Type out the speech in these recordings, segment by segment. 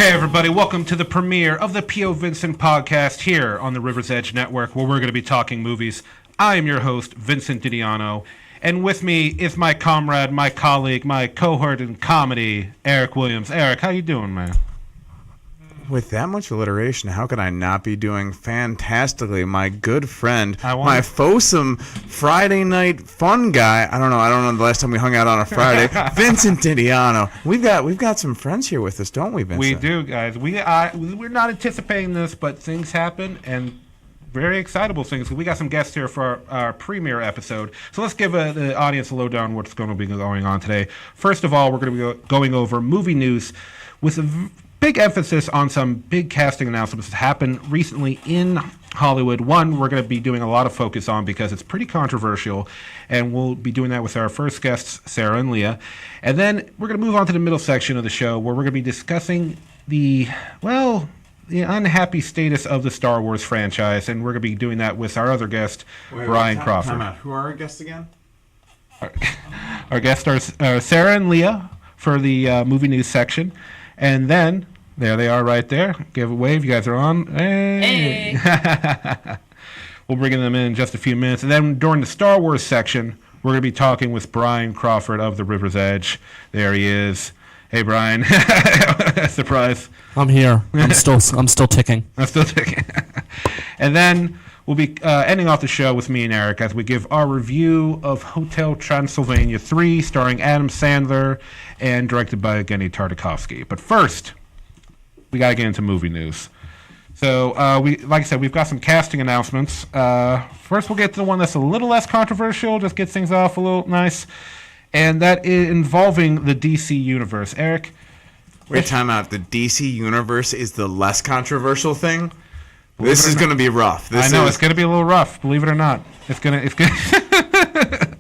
Hey everybody, welcome to the premiere of the POVincent podcast here on the River's Edge Network, where we're going to be talking movies. I am your host, Vincent Didiano, and with me is my comrade, my colleague, my cohort in comedy, Eric Williams. Eric, how you doing, man? With that much alliteration, how could I not be doing fantastically? My good friend, my foursome Friday night fun guy. I don't know the last time we hung out on a Friday. Vincent Didiano. We've got some friends here with us, don't we, Vincent? We do, guys. We're not anticipating this, but things happen, and very excitable things. We got some guests here for our premiere episode. So let's give the audience a lowdown on what's going to be going on today. First of all, we're going to be going over movie news with a big emphasis on some big casting announcements that happened recently in Hollywood. One we're going to be doing a lot of focus on because it's pretty controversial, and we'll be doing that with our first guests, Sarah and Leah. And then we're going to move on to the middle section of the show, where we're going to be discussing the unhappy status of the Star Wars franchise, and we're going to be doing that with our other guest, Brian Crawford. Time out. Who are our guests again? Our guests are Sarah and Leah for the movie news section. And then, there they are right there. Give a wave. You guys are on. Hey. We'll bring them in just a few minutes. And then during the Star Wars section, we're going to be talking with Brian Crawford of the River's Edge. There he is. Hey, Brian. Surprise. I'm here. I'm still ticking. I'm still ticking. And then we'll be ending off the show with me and Eric as we give our review of Hotel Transylvania 3, starring Adam Sandler and directed by Evgeny Tartakovsky. But first, we got to get into movie news. So, like I said, we've got some casting announcements. First, we'll get to the one that's a little less controversial, just get things off a little nice, and that is involving the DC Universe. Eric? Wait, time out. The DC Universe is the less controversial thing? This is going to be rough. It's going to be a little rough, believe it or not. It's going to...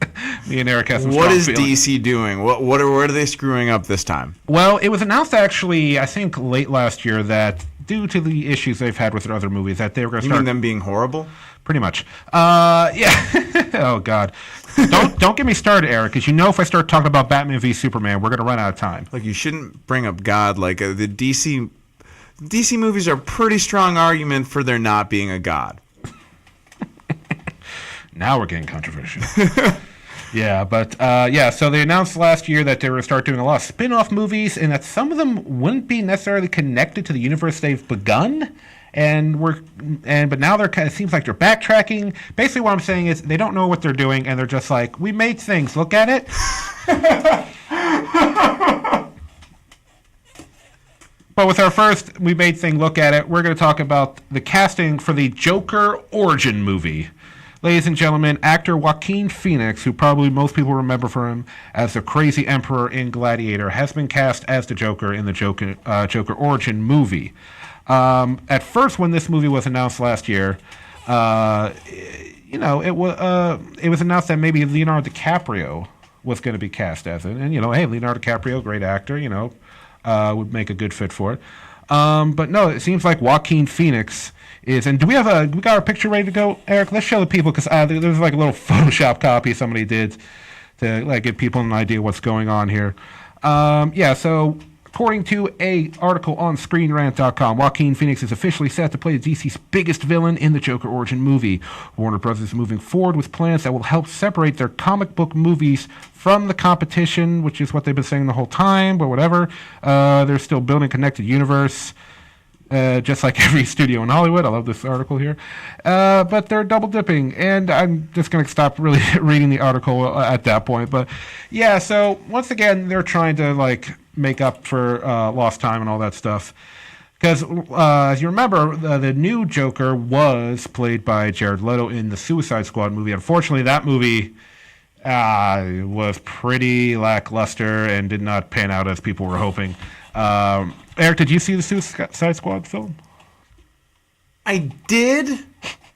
Me and Eric have some What is feelings. DC doing? What are they screwing up this time? Well, it was announced actually, I think, late last year that due to the issues they've had with their other movies, that they were going to start... You mean them being horrible? Pretty much. Yeah. Oh, God. Don't get me started, Eric, because you know if I start talking about Batman v Superman, we're going to run out of time. Like, you shouldn't bring up God. Like, the DC movies are a pretty strong argument for there not being a God. Now we're getting controversial. Yeah, but so they announced last year that they were going to start doing a lot of spin-off movies, and that some of them wouldn't be necessarily connected to the universe they've begun. But now it seems like they're backtracking. Basically, what I'm saying is they don't know what they're doing, and they're just like, we made things, look at it. But with our first we made thing, look at it, we're going to talk about the casting for the Joker origin movie. Ladies and gentlemen, actor Joaquin Phoenix, who probably most people remember for him as the crazy emperor in Gladiator, has been cast as the Joker in the Joker origin movie. At first, when this movie was announced last year, it was announced that maybe Leonardo DiCaprio was going to be cast as it. And, hey, Leonardo DiCaprio, great actor, would make a good fit for it. But no, it seems like Joaquin Phoenix is, and we got our picture ready to go, Eric? Let's show the people, because there's like a little Photoshop copy somebody did to give people an idea what's going on here. So according to a article on ScreenRant.com, Joaquin Phoenix is officially set to play DC's biggest villain in the Joker origin movie. Warner Bros. Is moving forward with plans that will help separate their comic book movies from the competition, which is what they've been saying the whole time, but whatever. They're still building a connected universe. Just like every studio in Hollywood. I love this article here. But they're double dipping, and I'm just going to stop really reading the article at that point. But yeah, so once again, they're trying to make up for lost time and all that stuff. Because as you remember, the new Joker was played by Jared Leto in the Suicide Squad movie. Unfortunately, that movie was pretty lackluster and did not pan out as people were hoping. Eric, did you see the Suicide Squad film? I did,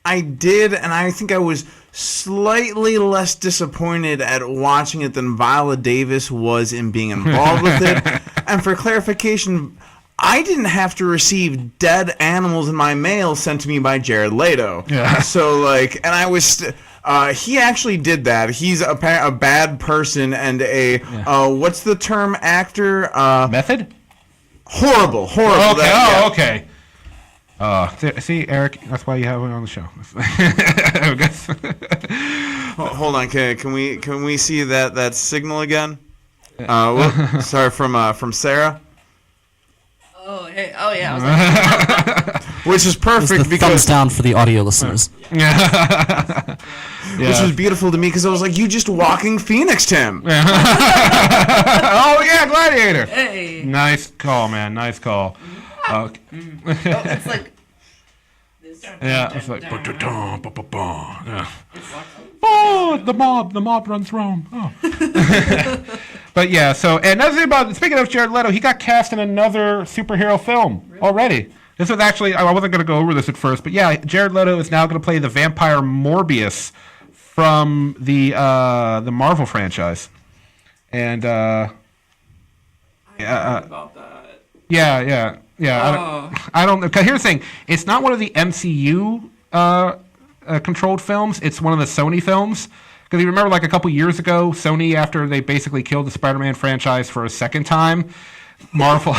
and I think I was slightly less disappointed at watching it than Viola Davis was in being involved with it. And for clarification, I didn't have to receive dead animals in my mail sent to me by Jared Leto. Yeah. So, and I was... he actually did that. He's a bad person and what's the term, actor? Method? Horrible. Okay. Okay. See, Eric, that's why you have him on the show. Hold on, can we see that signal again? Sorry, from Sarah. Oh, hey. Oh, yeah. I was like, Which is perfect It's the thumbs down for the audio listeners. Yeah. Which was beautiful to me because I was like, you just walking Phoenix, Tim. Oh, yeah, Gladiator. hey. Nice call, man. Nice call. Oh, it's like this. Yeah, it's like. Yeah. Oh, the mob runs Rome. Oh. But yeah, so, and another thing about, speaking of Jared Leto, he got cast in another superhero film already. This was actually, I wasn't going to go over this at first, but yeah, Jared Leto is now going to play the vampire Morbius from the Marvel franchise. And, I heard about that. yeah. I don't know. Because here's the thing. It's not one of the MCU controlled films. It's one of the Sony films. Because you remember, like, a couple years ago, Sony, after they basically killed the Spider-Man franchise for a second time, Marvel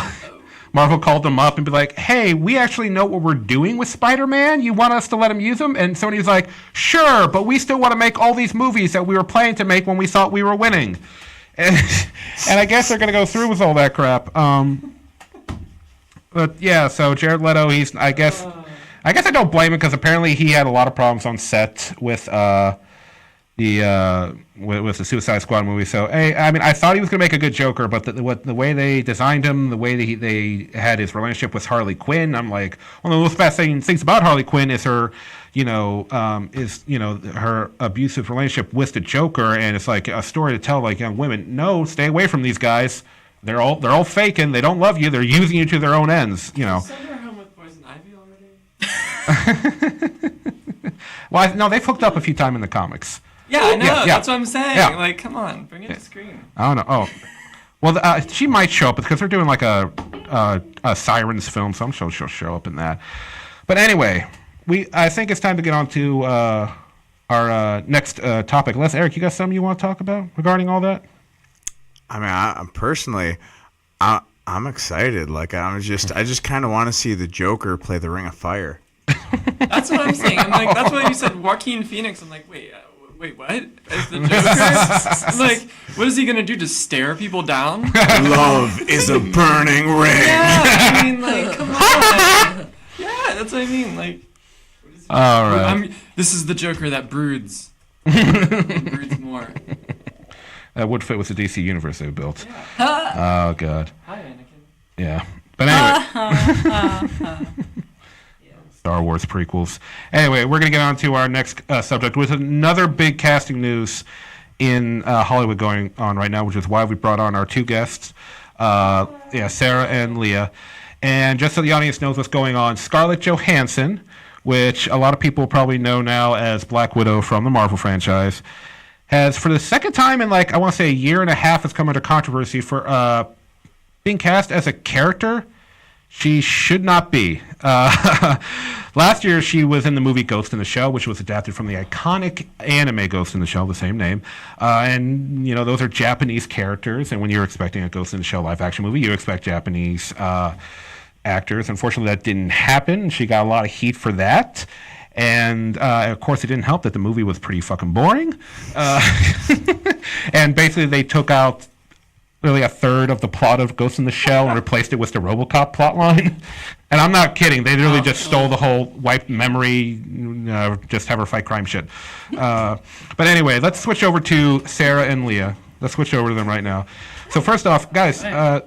called them up and be like, hey, we actually know what we're doing with Spider-Man. You want us to let him use him? And Sony was like, sure, but we still want to make all these movies that we were planning to make when we thought we were winning. And I guess they're going to go through with all that crap. But yeah, so Jared Leto, I guess I don't blame him because apparently he had a lot of problems on set with with the Suicide Squad movie. So I mean, I thought he was going to make a good Joker, but the way they designed him, the way they had his relationship with Harley Quinn, I'm like, one of the most fascinating things about Harley Quinn is her, her abusive relationship with the Joker, and it's like a story to tell like young women. No, stay away from these guys. They're all faking. They don't love you. They're using you to their own ends. Send her home with Poison Ivy already. Well, no, they've hooked up a few times in the comics. Yeah, I know. Yeah. That's what I'm saying. Yeah. Like, come on, bring it to screen. I don't know. Oh, well, she might show up because they're doing like a Sirens film, so I'm sure she'll show up in that. But anyway, I think it's time to get on to our next topic. Eric, you got something you want to talk about regarding all that? I mean, I'm personally, I'm excited. Like, I just kind of want to see the Joker play the Ring of Fire. That's what I'm saying. I'm like, that's why you said Joaquin Phoenix. I'm like, wait, what? Is the Joker? Like, what is he gonna do? Just stare people down? Love is a burning ring. Yeah, I mean, like, come on. Yeah, that's what I mean. Like, All right. This is the Joker that broods. Broods more. That would fit with the DC universe they've built. Yeah. Oh, God. Hi, Anakin. Yeah. But anyway. Star Wars prequels. Anyway, we're going to get on to our next subject with another big casting news in Hollywood going on right now, which is why we brought on our two guests, Sarah and Leah. And just so the audience knows what's going on, Scarlett Johansson, which a lot of people probably know now as Black Widow from the Marvel franchise, has, for the second time in, like, I want to say a year and a half, has come under controversy for being cast as a character she should not be. Last year, she was in the movie Ghost in the Shell, which was adapted from the iconic anime Ghost in the Shell, the same name. And, those are Japanese characters. And when you're expecting a Ghost in the Shell live-action movie, you expect Japanese actors. Unfortunately, that didn't happen. She got a lot of heat for that. And, of course, it didn't help that the movie was pretty fucking boring. And basically, they took out really a third of the plot of Ghost in the Shell and replaced it with the RoboCop plotline. And I'm not kidding. They really just stole the whole wiped memory, just have her fight crime shit. But anyway, let's switch over to Sarah and Leah. Let's switch over to them right now. So first off, guys,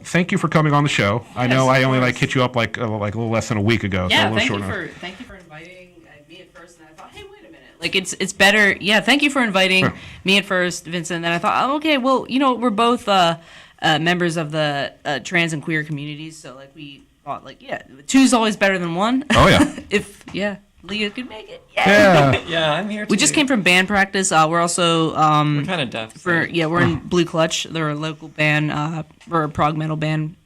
thank you for coming on the show. I know I only hit you up like a little less than a week ago. Yeah, so a little short thank you for inviting me at first, and I thought, hey, wait a minute. Like, it's better. Yeah, thank you for inviting me at first, Vincent. And I thought, okay, well, we're both members of the trans and queer communities, so like we thought, like, two's always better than one. Oh yeah. If Leah could make it. Yeah. Yeah, I'm here too. We just came from band practice. We're also We're kind of deaf. we're in Blue Clutch. They're a local band. We're a prog metal band.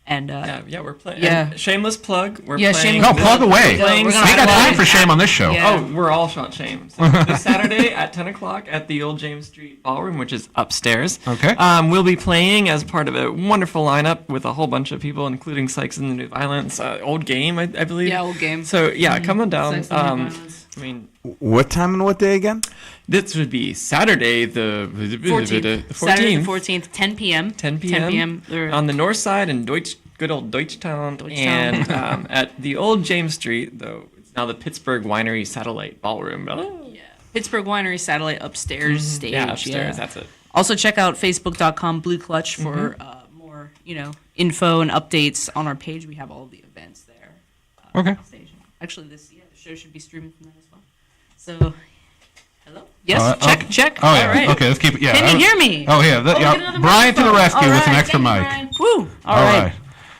And Yeah, we're playing. Yeah. Shameless plug. We're Yeah, playing. No, plug away. Playing We got time for shame on this show. Yeah. Oh, we're all shot shame. So this Saturday at 10 o'clock at the Old James Street Ballroom, which is upstairs. Okay. We'll be playing as part of a wonderful lineup with a whole bunch of people, including Sykes and the New Violence, Old Game, I believe. Yeah, Old Game. So, yeah, come on down. Sykes and New Violence. I mean, What time and what day again? this would be Saturday, the 14th. Saturday the 14th, 10 p.m. 10 p.m. 10 p.m. They're- on the north side in good old Deutschtown. And at the Old James Street, though, it's now the Pittsburgh Winery Satellite Ballroom. Oh. Yeah. Pittsburgh Winery Satellite upstairs stage. Yeah, upstairs, that's it. Also, check out facebook.com Blue Clutch for more, info and updates on our page. We have all of the events there. Okay. Station. Actually, the show should be streaming from that as well. So, hello? Yes, check. Oh, yeah. All right. Okay, let's keep it. Yeah. Can you hear me? Oh, yeah. Get another Brian to the microphone. rescue All with an right, extra thank you, mic. Brian. Woo! All right.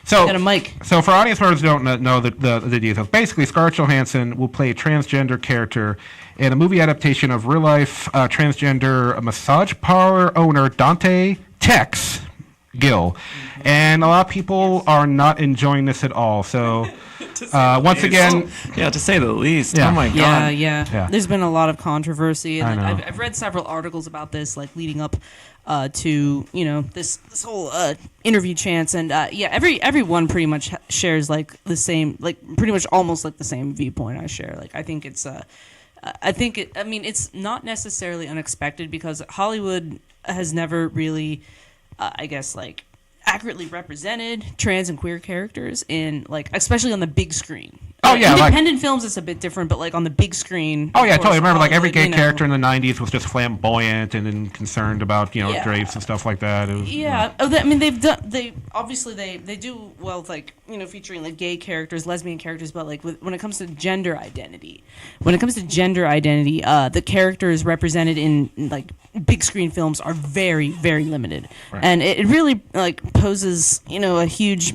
So, Got a mic. So for audience members who don't know the details, basically Scarlett Johansson will play a transgender character in a movie adaptation of real-life transgender massage parlor owner Dante Tex Gill. And a lot of people are not enjoying this at all. So once again... Yeah, to say the least. Yeah. Oh, my God. Yeah. There's been a lot of controversy, and I know. I've read several articles about this, like leading up to this whole interview chance, and everyone pretty much shares like the same, like pretty much almost like the same viewpoint I share. Like I think it's it's not necessarily unexpected because Hollywood has never really, I guess like accurately represented trans and queer characters in like especially on the big screen. Oh, yeah, independent films it's a bit different, but like on the big screen. Oh, yeah, of course, totally. Remember, like, every gay Hollywood, character in the 90s was just flamboyant and concerned about, Yeah. drapes and stuff like that. It was, Yeah, they obviously they do well with like featuring like gay characters, lesbian characters, but like when it comes to gender identity, the characters represented in like big screen films are very, very limited, Right. and it really like poses a huge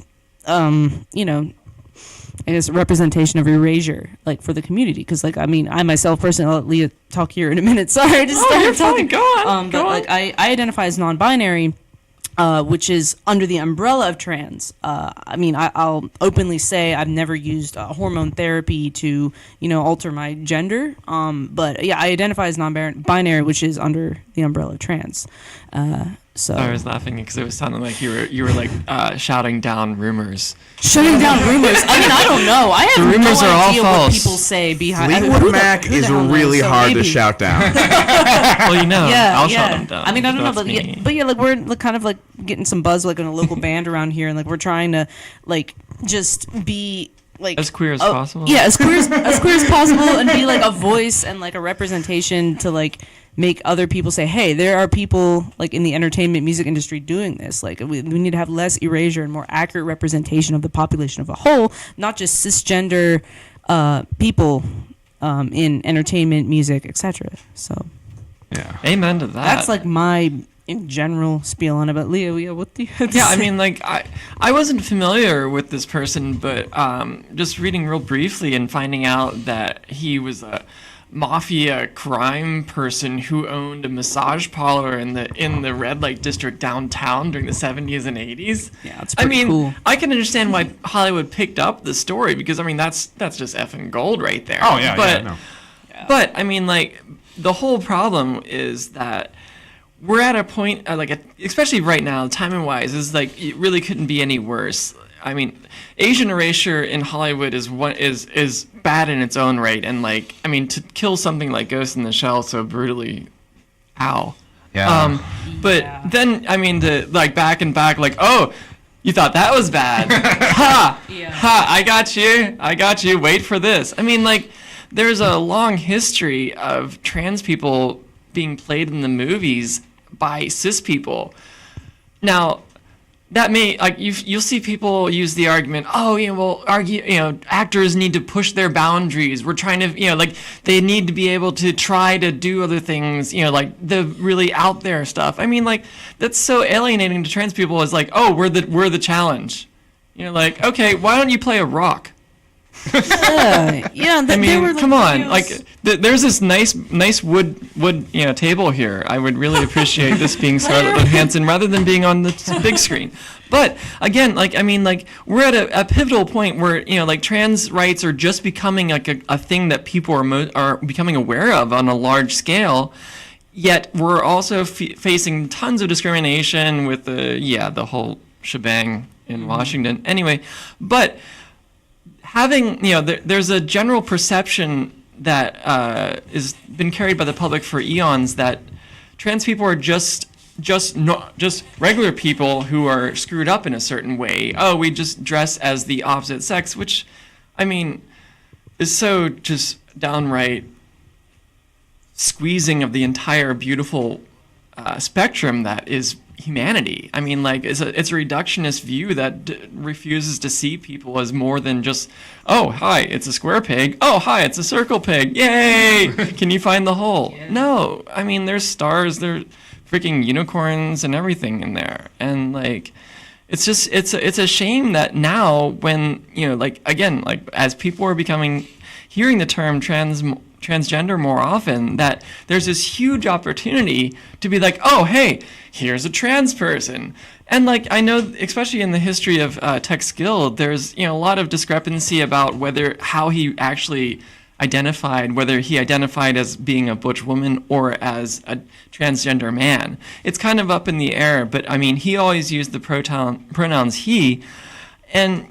I guess representation of erasure, like for the community, because like I myself personally, I'll let Leah talk here in a minute. Sorry, I just started you're fine. talking. Go on. But like I identify as non-binary, which is under the umbrella of trans. I'll openly say I've never used hormone therapy to alter my gender. But yeah, I identify as non-binary, which is under the umbrella of trans. So I was laughing because it was sounding like you were like shouting down rumors. shutting down rumors. I don't know. I have rumors no are all idea false. what people say behind. Fleetwood Mac is really hard to shout down. Well, I'll shout them down. I don't know, That's but me. like we're like, kind of like getting some buzz like in a local band around here, and like we're trying to like just be like As queer as possible? Yeah, as queer as possible, and be like a voice and like a representation to like make other people say, hey, there are people like in the entertainment music industry doing this. Like we need to have less erasure and more accurate representation of the population of a whole, not just cisgender people in entertainment, music, etc. So yeah. Amen to that. that's like my in general spiel on it. But Leah, what do you have to Yeah, say? I wasn't familiar with this person, but just reading real briefly and finding out that he was a mafia crime person who owned a massage parlor in the red light district downtown during the 70s and 80s. Yeah, that's pretty cool. I can understand why Hollywood picked up the story because that's just effing gold right there. Oh, yeah, but, yeah, no. But the whole problem is that we're at a point, especially right now, timing-wise, is like it really couldn't be any worse. Asian erasure in Hollywood is bad in its own right, and to kill something like Ghost in the Shell so brutally, ow. Yeah. But then the back and back, oh, you thought that was bad? Ha! Yeah. Ha! I got you. Wait for this. There's a long history of trans people being played in the movies by cis people. Now, that may you'll see people use the argument, actors need to push their boundaries. We're trying to they need to be able to try to do other things, like the really out there stuff. That's so alienating to trans people. Is we're the challenge. Okay, why don't you play a rock? Yeah. I mean, were, like, come on! videos- Like, there's this nice wood table here. I would really appreciate this being Scarlett Johansson rather than being on the big screen. But again, we're at a pivotal point where trans rights are just becoming like a thing that people are becoming aware of on a large scale. Yet we're also facing tons of discrimination with the whole shebang in Washington. Anyway, but having there's a general perception that is been carried by the public for eons that trans people are just regular people who are screwed up in a certain way. Oh, we just dress as the opposite sex, which, I mean, is so just downright squeezing of the entire beautiful spectrum that is humanity. I mean, it's a reductionist view that refuses to see people as more than just, oh, hi, it's a square peg. Oh, hi, it's a circle peg. Yay! Can you find the hole? Yeah. No, I mean, there's stars, there's freaking unicorns and everything in there. And it's just, it's a shame that now when, as people are hearing the term transgender more often, that there's this huge opportunity to be like, oh, hey, here's a trans person. And I know, especially in the history of Tech Skill, there's a lot of discrepancy about how he actually identified, whether he identified as being a butch woman or as a transgender man. It's kind of up in the air, but I mean, he always used the pronouns he, and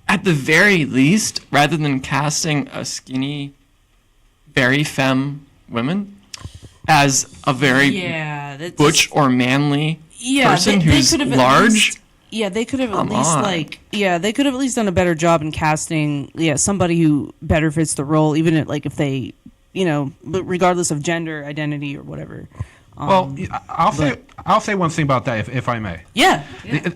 at the very least, rather than casting a skinny, very femme woman as a very butch or manly person who's large. They could have they could have at least done a better job in casting somebody who better fits the role, even if they regardless of gender identity or whatever. Well, I'll say one thing about that, if I may. Yeah.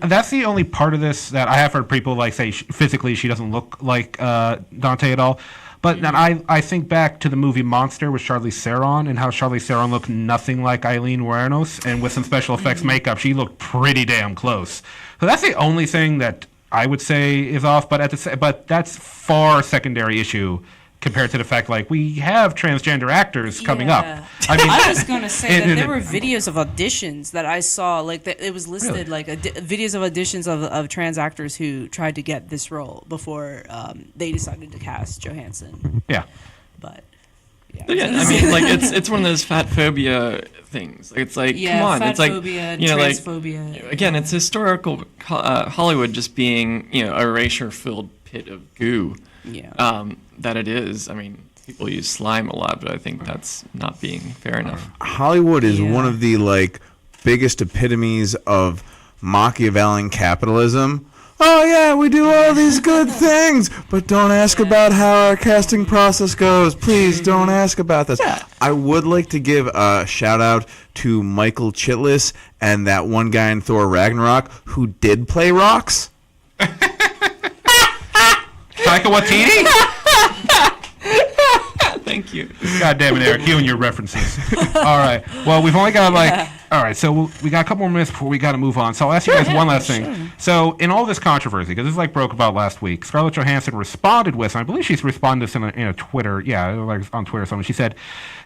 That's the only part of this that I have heard people say physically she doesn't look like Dante at all. But then I think back to the movie Monster with Charlize Theron and how Charlize Theron looked nothing like Eileen Wuornos, and with some special effects makeup, she looked pretty damn close. So that's the only thing that I would say is off. But but that's far secondary issue compared to the fact we have transgender actors coming up. I mean, I was going to say that there were videos of auditions that I saw, it was listed videos of auditions of trans actors who tried to get this role before they decided to cast Johansson. Yeah. But yeah, I mean, it's one of those fat phobia things. It's come on, it's phobia, transphobia. Again, it's historical Hollywood just being a erasure-filled pit of goo. Yeah. That it is. I mean, people use slime a lot, but I think that's not being fair enough. Hollywood is one of the biggest epitomes of Machiavellian capitalism. Oh yeah, we do all these good things, but don't ask about how our casting process goes. Please don't ask about this. I would like to give a shout out to Michael Chitlis and that one guy in Thor Ragnarok who did play Rox. Taika Waititi? Thank you. God damn it, Eric, you and your references. All right. Well, we've only got all right, so we got a couple more minutes before we got to move on. So I'll ask you guys one last thing. Sure. So in all this controversy, because this is broke about last week, Scarlett Johansson responded with, and I believe she's responded to this in a Twitter, on Twitter or something. She said,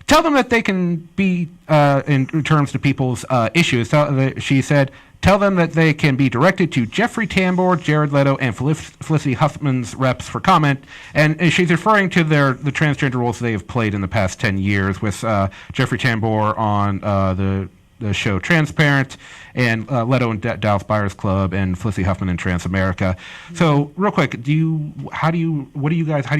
tell them that they can be, in terms to people's issues, she said, tell them that they can be directed to Jeffrey Tambor, Jared Leto, and Felicity Huffman's reps for comment. And she's referring to the transgender roles they have played in the past 10 years with Jeffrey Tambor on the show Transparent, and Leto in Dallas Buyers Club, and Felicity Huffman in Transamerica. So, real quick, how do you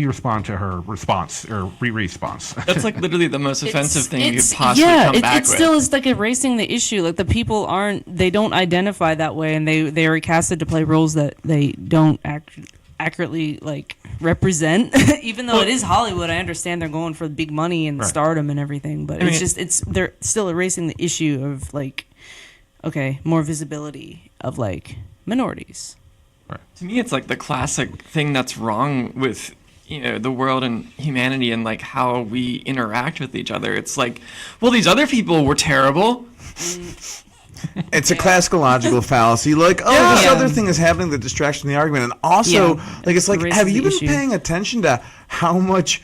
respond to her response or response? That's literally the most offensive thing you could possibly come back with. It still is erasing the issue. The people they don't identify that way, and they are casted to play roles that they don't accurately represent. Even though it is Hollywood, I understand they're going for big money and stardom and everything, but they're still erasing the issue of more visibility of minorities. Right. To me, it's the classic thing that's wrong with the world and humanity and how we interact with each other. It's well, these other people were terrible. It's a classical logical fallacy. Like, oh, Yeah. this Yeah. other thing is happening that distracts from the argument. And also, Yeah. like, it's like, Raises have you the been issue. paying attention to how much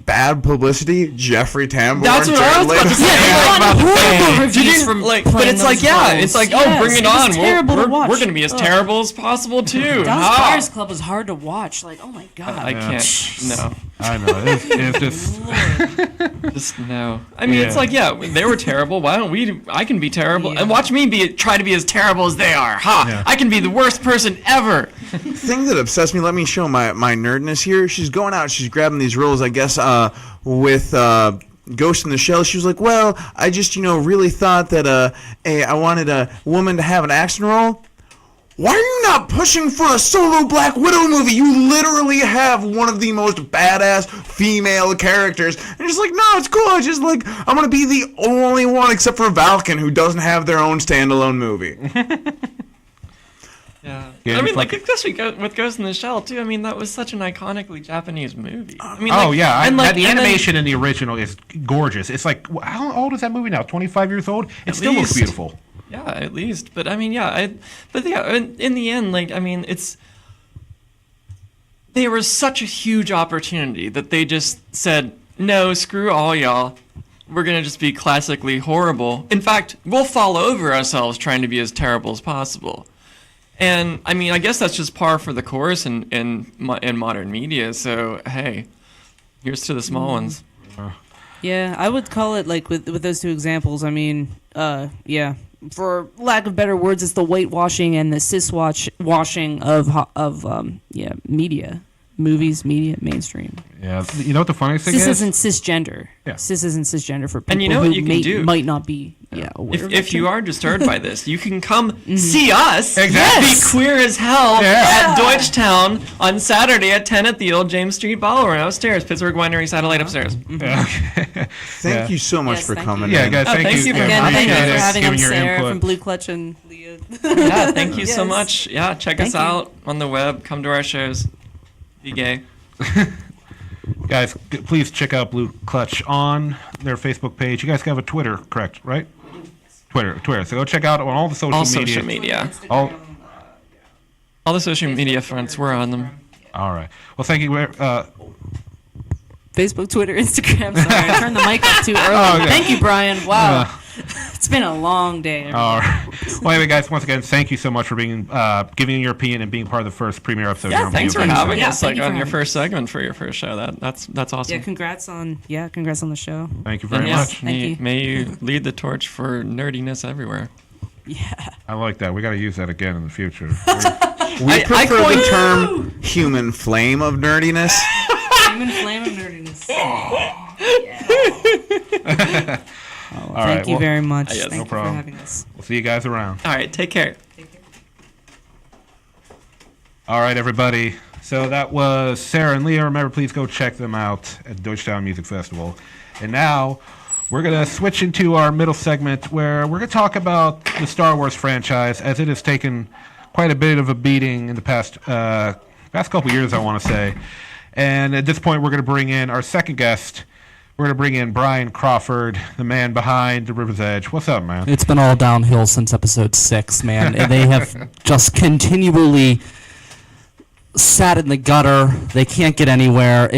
bad publicity Jeffrey Tambor That's and what I Jared was about to Leto- say. Yeah, Like, horrible reviews did you- from like, playing but it's like, those yeah, roles. it's like, Yes, bring it it was on. terrible to We're watch. going to be as Ugh. terrible as possible too. Dallas Ah. Buyers Club was hard to watch. Like, oh my god. I can't. No. I know. It's just. Just no. I mean, it's Yeah. like, yeah, they were terrible. Why don't we? I can be terrible, Yeah. and watch me try to be as terrible as they are. Ha! Yeah. I can be the worst person ever. thing that obsessed me, let me show my nerdness here. She's going out, she's grabbing these roles, I guess, with Ghost in the Shell. She was like, well, I just, really thought that I wanted a woman to have an action role. Why are you not pushing for a solo Black Widow movie? You literally have one of the most badass female characters. And you're just like, no, it's cool. I just like, I'm going to be the only one except for Valken who doesn't have their own standalone movie. Yeah. Yeah, I mean, it's like, like- especially with Ghost in the Shell too. I mean, that was such an iconically Japanese movie. I mean, Oh like, yeah, and like the and then- animation in the original is gorgeous. It's like, how old is that movie now? 25 years old. It still looks least. beautiful. Yeah, at least. But I mean, yeah, in the end, like, I mean, they were such a huge opportunity that they just said, no, screw all y'all. We're going to just be classically horrible. In fact, we'll fall over ourselves trying to be as terrible as possible. And I mean, I guess that's just par for the course in modern media. So, hey, here's to the small ones. Yeah, I would call it like with those two examples. I mean, yeah, for lack of better words, it's the whitewashing and the washing of media, movies, media, mainstream. Yeah, you know what the funniest thing Cis is? isn't cisgender. Yeah. Cis isn't cisgender for people And you know what who you can do? might not be aware of If that you shit. are disturbed by this, you can come see us Exactly. be queer as hell Yeah. at Deutschtown on Saturday at 10 at the old James Street Ballroom upstairs, Pittsburgh Winery Satellite upstairs. Thank you so much Yes, for thank coming Yeah, in. guys, thank thanks you. you for Again, thank you Appreciate for it. having Giving us, your Sarah input. from Blue Clutch and Leah. Yeah, thank you so Yes. much. Yeah, check Thank us you. out on the web. Come to our shows. Be gay. Guys, please check out Blue Clutch on their Facebook page. You guys have a Twitter, correct? Right? Twitter. So go check out on all the social All media. social media. All The social media fronts, we're on them. right. Well, thank you. Facebook, Twitter, Instagram. Sorry, I turned the mic up too early. Oh, okay. Thank you, Brian. Wow. It's been a long day. All right. Well, anyway, guys, once again, thank you so much for being giving your opinion and being part of the first premiere episode. here Yeah, on thanks for POVincent. having Yeah, us thank like you for on your having first segment for your first show. That's awesome. Yeah, congrats on the show. Thank you very Yes, much. Thank you. May you lead the torch for nerdiness everywhere. Yeah. I like that. We got to use that again in the future. We I prefer coined- the term human flame of nerdiness. Human flame of nerdiness. All Thank right. you Well, very much. yes, Thank no you problem. for having us. we'll see you guys around. All right, take care. All right, everybody. So that was Sarah and Leah. Remember, please go check them out at Deutschtown Music Festival. And now we're going to switch into our middle segment where we're going to talk about the Star Wars franchise as it has taken quite a bit of a beating in the past couple years, I want to say. And at this point, we're going to bring in our second guest. We're going to bring in Brian Crawford, the man behind The River's Edge. What's up, man? It's been all downhill since episode 6, man. And they have just continually sat in the gutter. They can't get anywhere.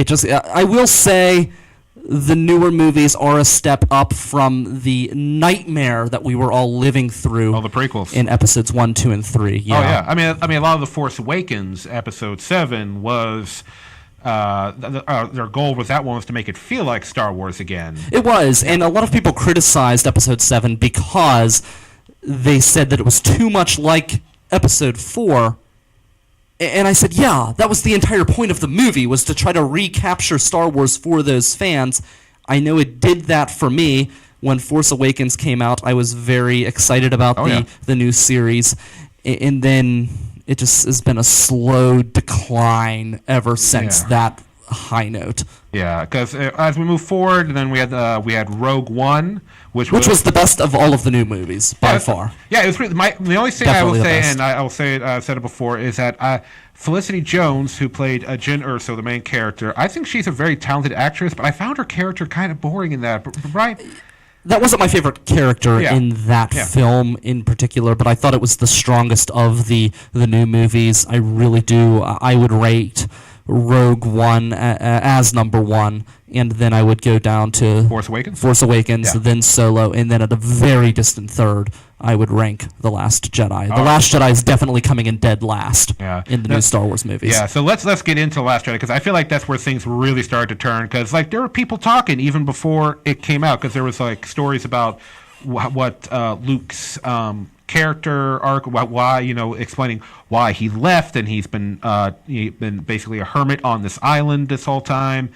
I will say the newer movies are a step up from the nightmare that we were all living through All the prequels. in episodes 1, 2, and 3. Yeah. Oh yeah, I mean, a lot of the Force Awakens episode 7 was their goal was to make it feel like Star Wars again. It was, and a lot of people criticized episode 7 because they said that it was too much like episode 4. And I said, yeah, that was the entire point of the movie, was to try to recapture Star Wars for those fans. I know it did that for me. When Force Awakens came out, I was very excited about the new series. And then it just has been a slow decline ever since that high note. Yeah, because as we move forward, then we had Rogue One, which was the best of all of the new movies, by far. Yeah, it was really, the only thing Definitely I will the say, best. and I will say it, I've said it before, is that Felicity Jones, who played Jyn Erso, the main character, I think she's a very talented actress, but I found her character kind of boring in that. Right? that wasn't my favorite character Yeah. in that Yeah. film in particular, but I thought it was the strongest of the new movies. I really do. I would rate Rogue One as number one, and then I would go down to Force Awakens? Force Awakens, Yeah. then Solo, and then at a very distant third, I would rank The Last Jedi. The Last Jedi is definitely coming in dead last Yeah. in the new Star Wars movies. Yeah, so let's get into Last Jedi, because I feel like that's where things really started to turn, because like there were people talking even before it came out, because there was like stories about what Luke's character arc, why, you know, explaining why he left, and he's been basically a hermit on this island this whole time.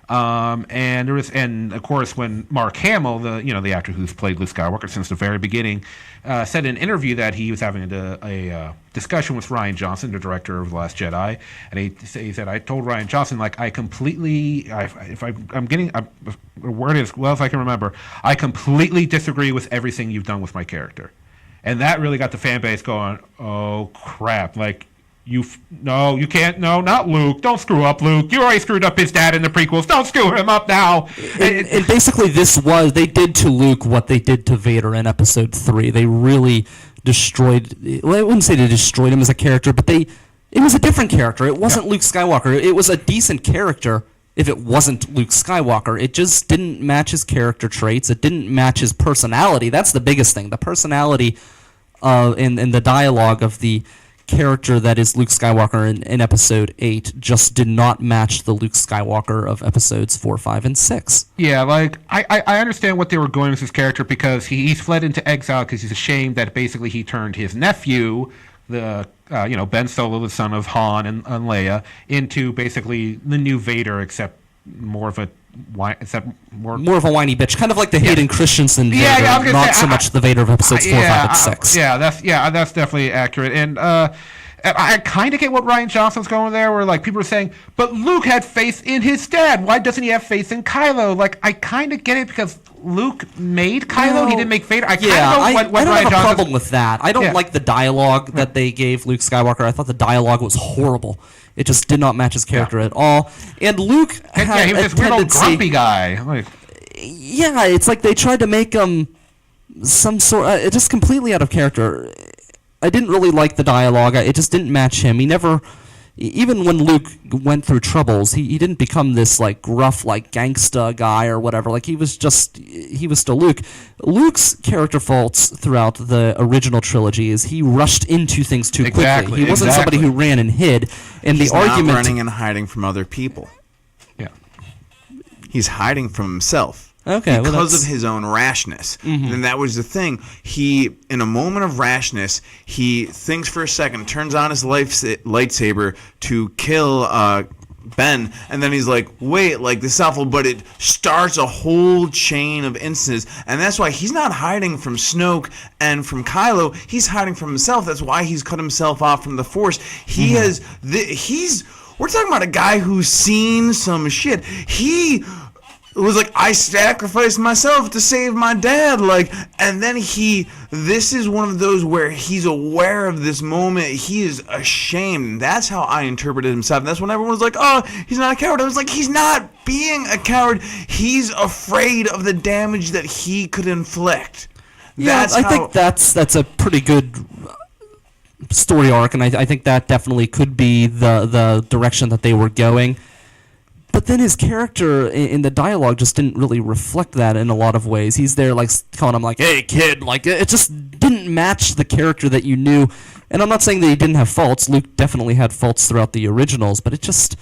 And there was, and of course, when Mark Hamill, the actor who's played Luke Skywalker since the very beginning, said in an interview that he was having a discussion with Rian Johnson, the director of The Last Jedi, and he said, I told Rian Johnson, like, I completely, I'm getting a word as well as I can remember, I completely disagree with everything you've done with my character. And that really got the fan base going, oh crap, like, you can't, no, not Luke. Don't screw up Luke. You already screwed up his dad in the prequels. Don't screw him up now. And basically they did to Luke what they did to Vader in Episode 3. They really destroyed, well, I wouldn't say they destroyed him as a character, but it was a different character. It wasn't Luke Skywalker. It was a decent character if it wasn't Luke Skywalker. It just didn't match his character traits. It didn't match his personality. That's the biggest thing. The personality in the dialogue of the character that is Luke Skywalker in Episode 8 just did not match the Luke Skywalker of Episodes 4, 5, and 6. Yeah, like, I understand what they were going with his character, because he's fled into exile because he's ashamed that basically he turned his nephew, Ben Solo, the son of Han and Leia, into basically the new Vader, except more of a whiny bitch, kind of like the Hayden Christensen Vader, I was gonna not say, so much the Vader of Episodes 4, 5, and 6. That's definitely accurate. And I kind of get what Rian Johnson's going there, where like people are saying, but Luke had faith in his dad. Why doesn't he have faith in Kylo? Like, I kind of get it, because Luke made Kylo. He didn't make Vader. I kind of know what I don't Rian have a Johnson's... problem with that. I don't like the dialogue that they gave Luke Skywalker. I thought the dialogue was horrible. It just did not match his character at all. And Luke had he was this weird old grumpy guy. Like, yeah, it's like they tried to make him some sort just completely out of character. I didn't really like the dialogue. It just didn't match him. He never, even when Luke went through troubles, he didn't become this like gruff like gangsta guy or whatever. Like he was still Luke. Luke's character faults throughout the original trilogy is he rushed into things too quickly. He wasn't somebody who ran and hid. And He's the argument not running and hiding from other people. yeah. He's hiding from himself. Okay, well, because that's- of his own rashness. Mm-hmm. And that was the thing. He, in a moment of rashness, he thinks for a second, turns on his lightsaber to kill Ben, and then he's like, wait, like, this is awful, but it starts a whole chain of instances, and that's why he's not hiding from Snoke and from Kylo, he's hiding from himself. That's why he's cut himself off from the Force. He we're talking about a guy who's seen some shit. He was like, I sacrificed myself to save my dad, like, and then this is one of those where he's aware of this moment, he is ashamed. That's how I interpreted himself, and that's when everyone was like, oh, he's not a coward. I was like, he's not being a coward, he's afraid of the damage that he could inflict. Yeah, I think that's a pretty good story arc, and I think that definitely could be the direction that they were going. But then his character in the dialogue just didn't really reflect that in a lot of ways. He's there like calling him like, hey kid, like it just didn't match the character that you knew. And I'm not saying that he didn't have faults. Luke definitely had faults throughout the originals, but it just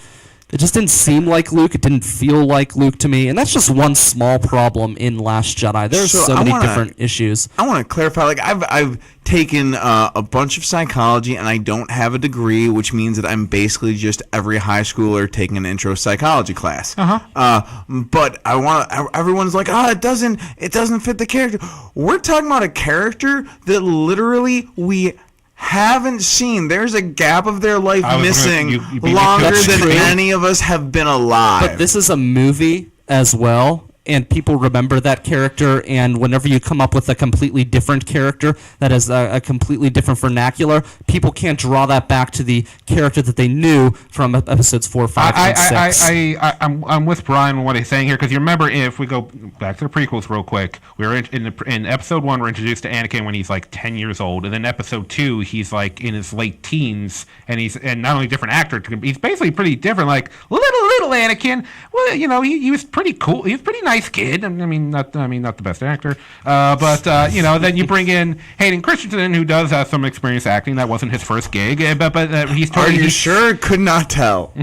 didn't seem like Luke. It didn't feel like Luke to me. And that's just one small problem in Last Jedi. There's so many different issues. I want to clarify, like, I've taken a bunch of psychology, and I don't have a degree, which means that I'm basically just every high schooler taking an intro psychology class. But everyone's like, it doesn't fit the character. We're talking about a character that literally we haven't seen. There's a gap of their life missing longer than any of us have been alive. But this is a movie as well, and people remember that character, and whenever you come up with a completely different character that has a completely different vernacular, people can't draw that back to the character that they knew from episodes 4, 5, and 6. I'm with Brian on what he's saying here, because you remember, if we go back to the prequels real quick, we were in episode 1, we're introduced to Anakin when he's like 10 years old, and then episode 2, he's like in his late teens, and not only different actor, he's basically pretty different, like little Anakin. Well, you know, he was pretty cool. He was a pretty nice kid. I mean, not the best actor, but you know, then you bring in Hayden Christensen, who does have some experience acting. That wasn't his first gig, but he's totally. Are you sure? Could not tell.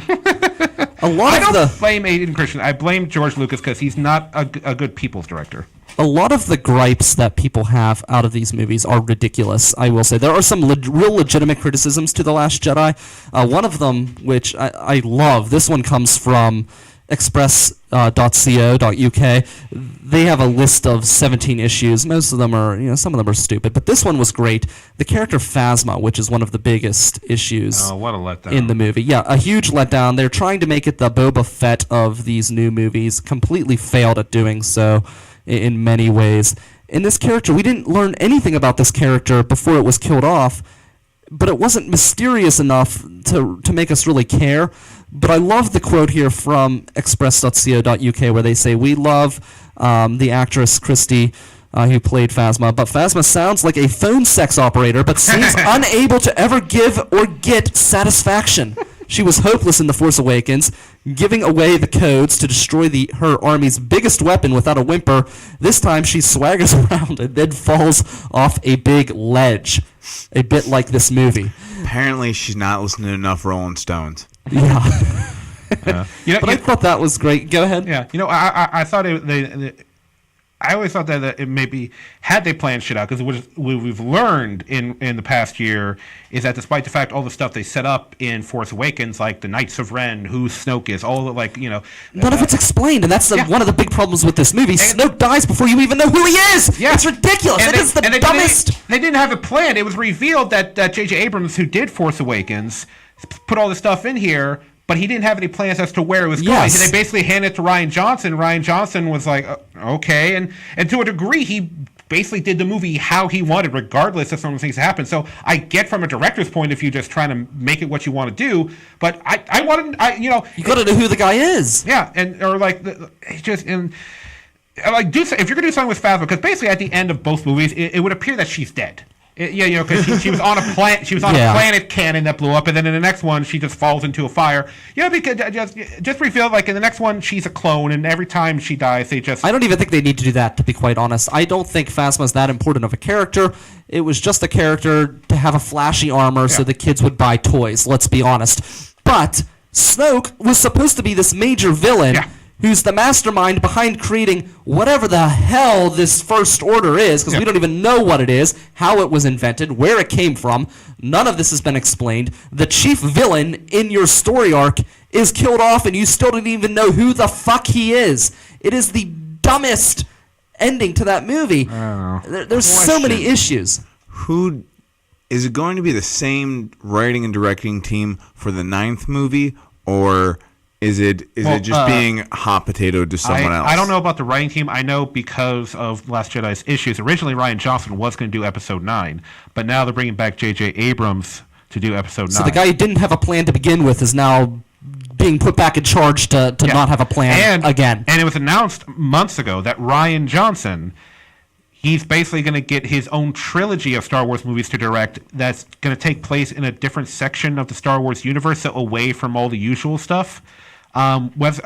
I don't blame Hayden Christensen. I blame George Lucas because he's not a good people's director. A lot of the gripes that people have out of these movies are ridiculous, I will say. There are some real legitimate criticisms to The Last Jedi. One of them, which I love, this one comes from express.co.uk. They have a list of 17 issues. Most of them are, some of them are stupid, but this one was great. The character Phasma, which is one of the biggest issues what a letdown. in the movie. Yeah, a huge letdown. They're trying to make it the Boba Fett of these new movies. Completely failed at doing so in many ways. In this character, we didn't learn anything about this character before it was killed off, but it wasn't mysterious enough to make us really care. But I love the quote here from express.co.uk where they say, "We love the actress Christy who played Phasma, but Phasma sounds like a phone sex operator but seems unable to ever give or get satisfaction. She was hopeless in The Force Awakens, giving away the codes to destroy her army's biggest weapon without a whimper. This time she swaggers around and then falls off a big ledge." A bit like this movie. Apparently she's not listening to enough Rolling Stones. Yeah. I thought that was great. Go ahead. Yeah. I thought I always thought that it maybe, had they planned shit out, because what we've learned in the past year is that despite the fact all the stuff they set up in Force Awakens, like the Knights of Ren, who Snoke is, all the, none of it's explained, and that's one of the big problems with this movie. Snoke dies before you even know who he is. Yeah. It's ridiculous. It is the dumbest. They didn't have it planned. It was revealed that J.J. Abrams, who did Force Awakens, put all this stuff in here, but he didn't have any plans as to where it was going. Yes. They basically handed it to Rian Johnson. Rian Johnson was like, okay. And to a degree, he basically did the movie how he wanted, regardless of some of the things that happened. So I get from a director's point of view just trying to make it what you want to do. But I wanted, you got to know who the guy is. Yeah. If you're going to do something with Phasma, because basically at the end of both movies, it would appear that she's dead. Because she was on a planet. She was on a planet cannon that blew up, and then in the next one, she just falls into a fire. Because just reveal, like in the next one, she's a clone, and every time she dies, they just. I don't even think they need to do that, to be quite honest. I don't think Phasma's that important of a character. It was just a character to have a flashy armor so the kids would buy toys. Let's be honest. But Snoke was supposed to be this major villain. Yeah. Who's the mastermind behind creating whatever the hell this First Order is, because we don't even know what it is, how it was invented, where it came from. None of this has been explained. The chief villain in your story arc is killed off, and you still don't even know who the fuck he is. It is the dumbest ending to that movie. There's so many issues. Who is it going to be? The same writing and directing team for the 9th movie, or is it just being hot potatoed to someone else? I don't know about the writing team. I know because of Last Jedi's issues. Originally, Rian Johnson was going to do Episode 9, but now they're bringing back J.J. Abrams to do Episode 9. So the guy who didn't have a plan to begin with is now being put back in charge to not have a plan again. And it was announced months ago that Rian Johnson, he's basically going to get his own trilogy of Star Wars movies to direct that's going to take place in a different section of the Star Wars universe, so away from all the usual stuff. That's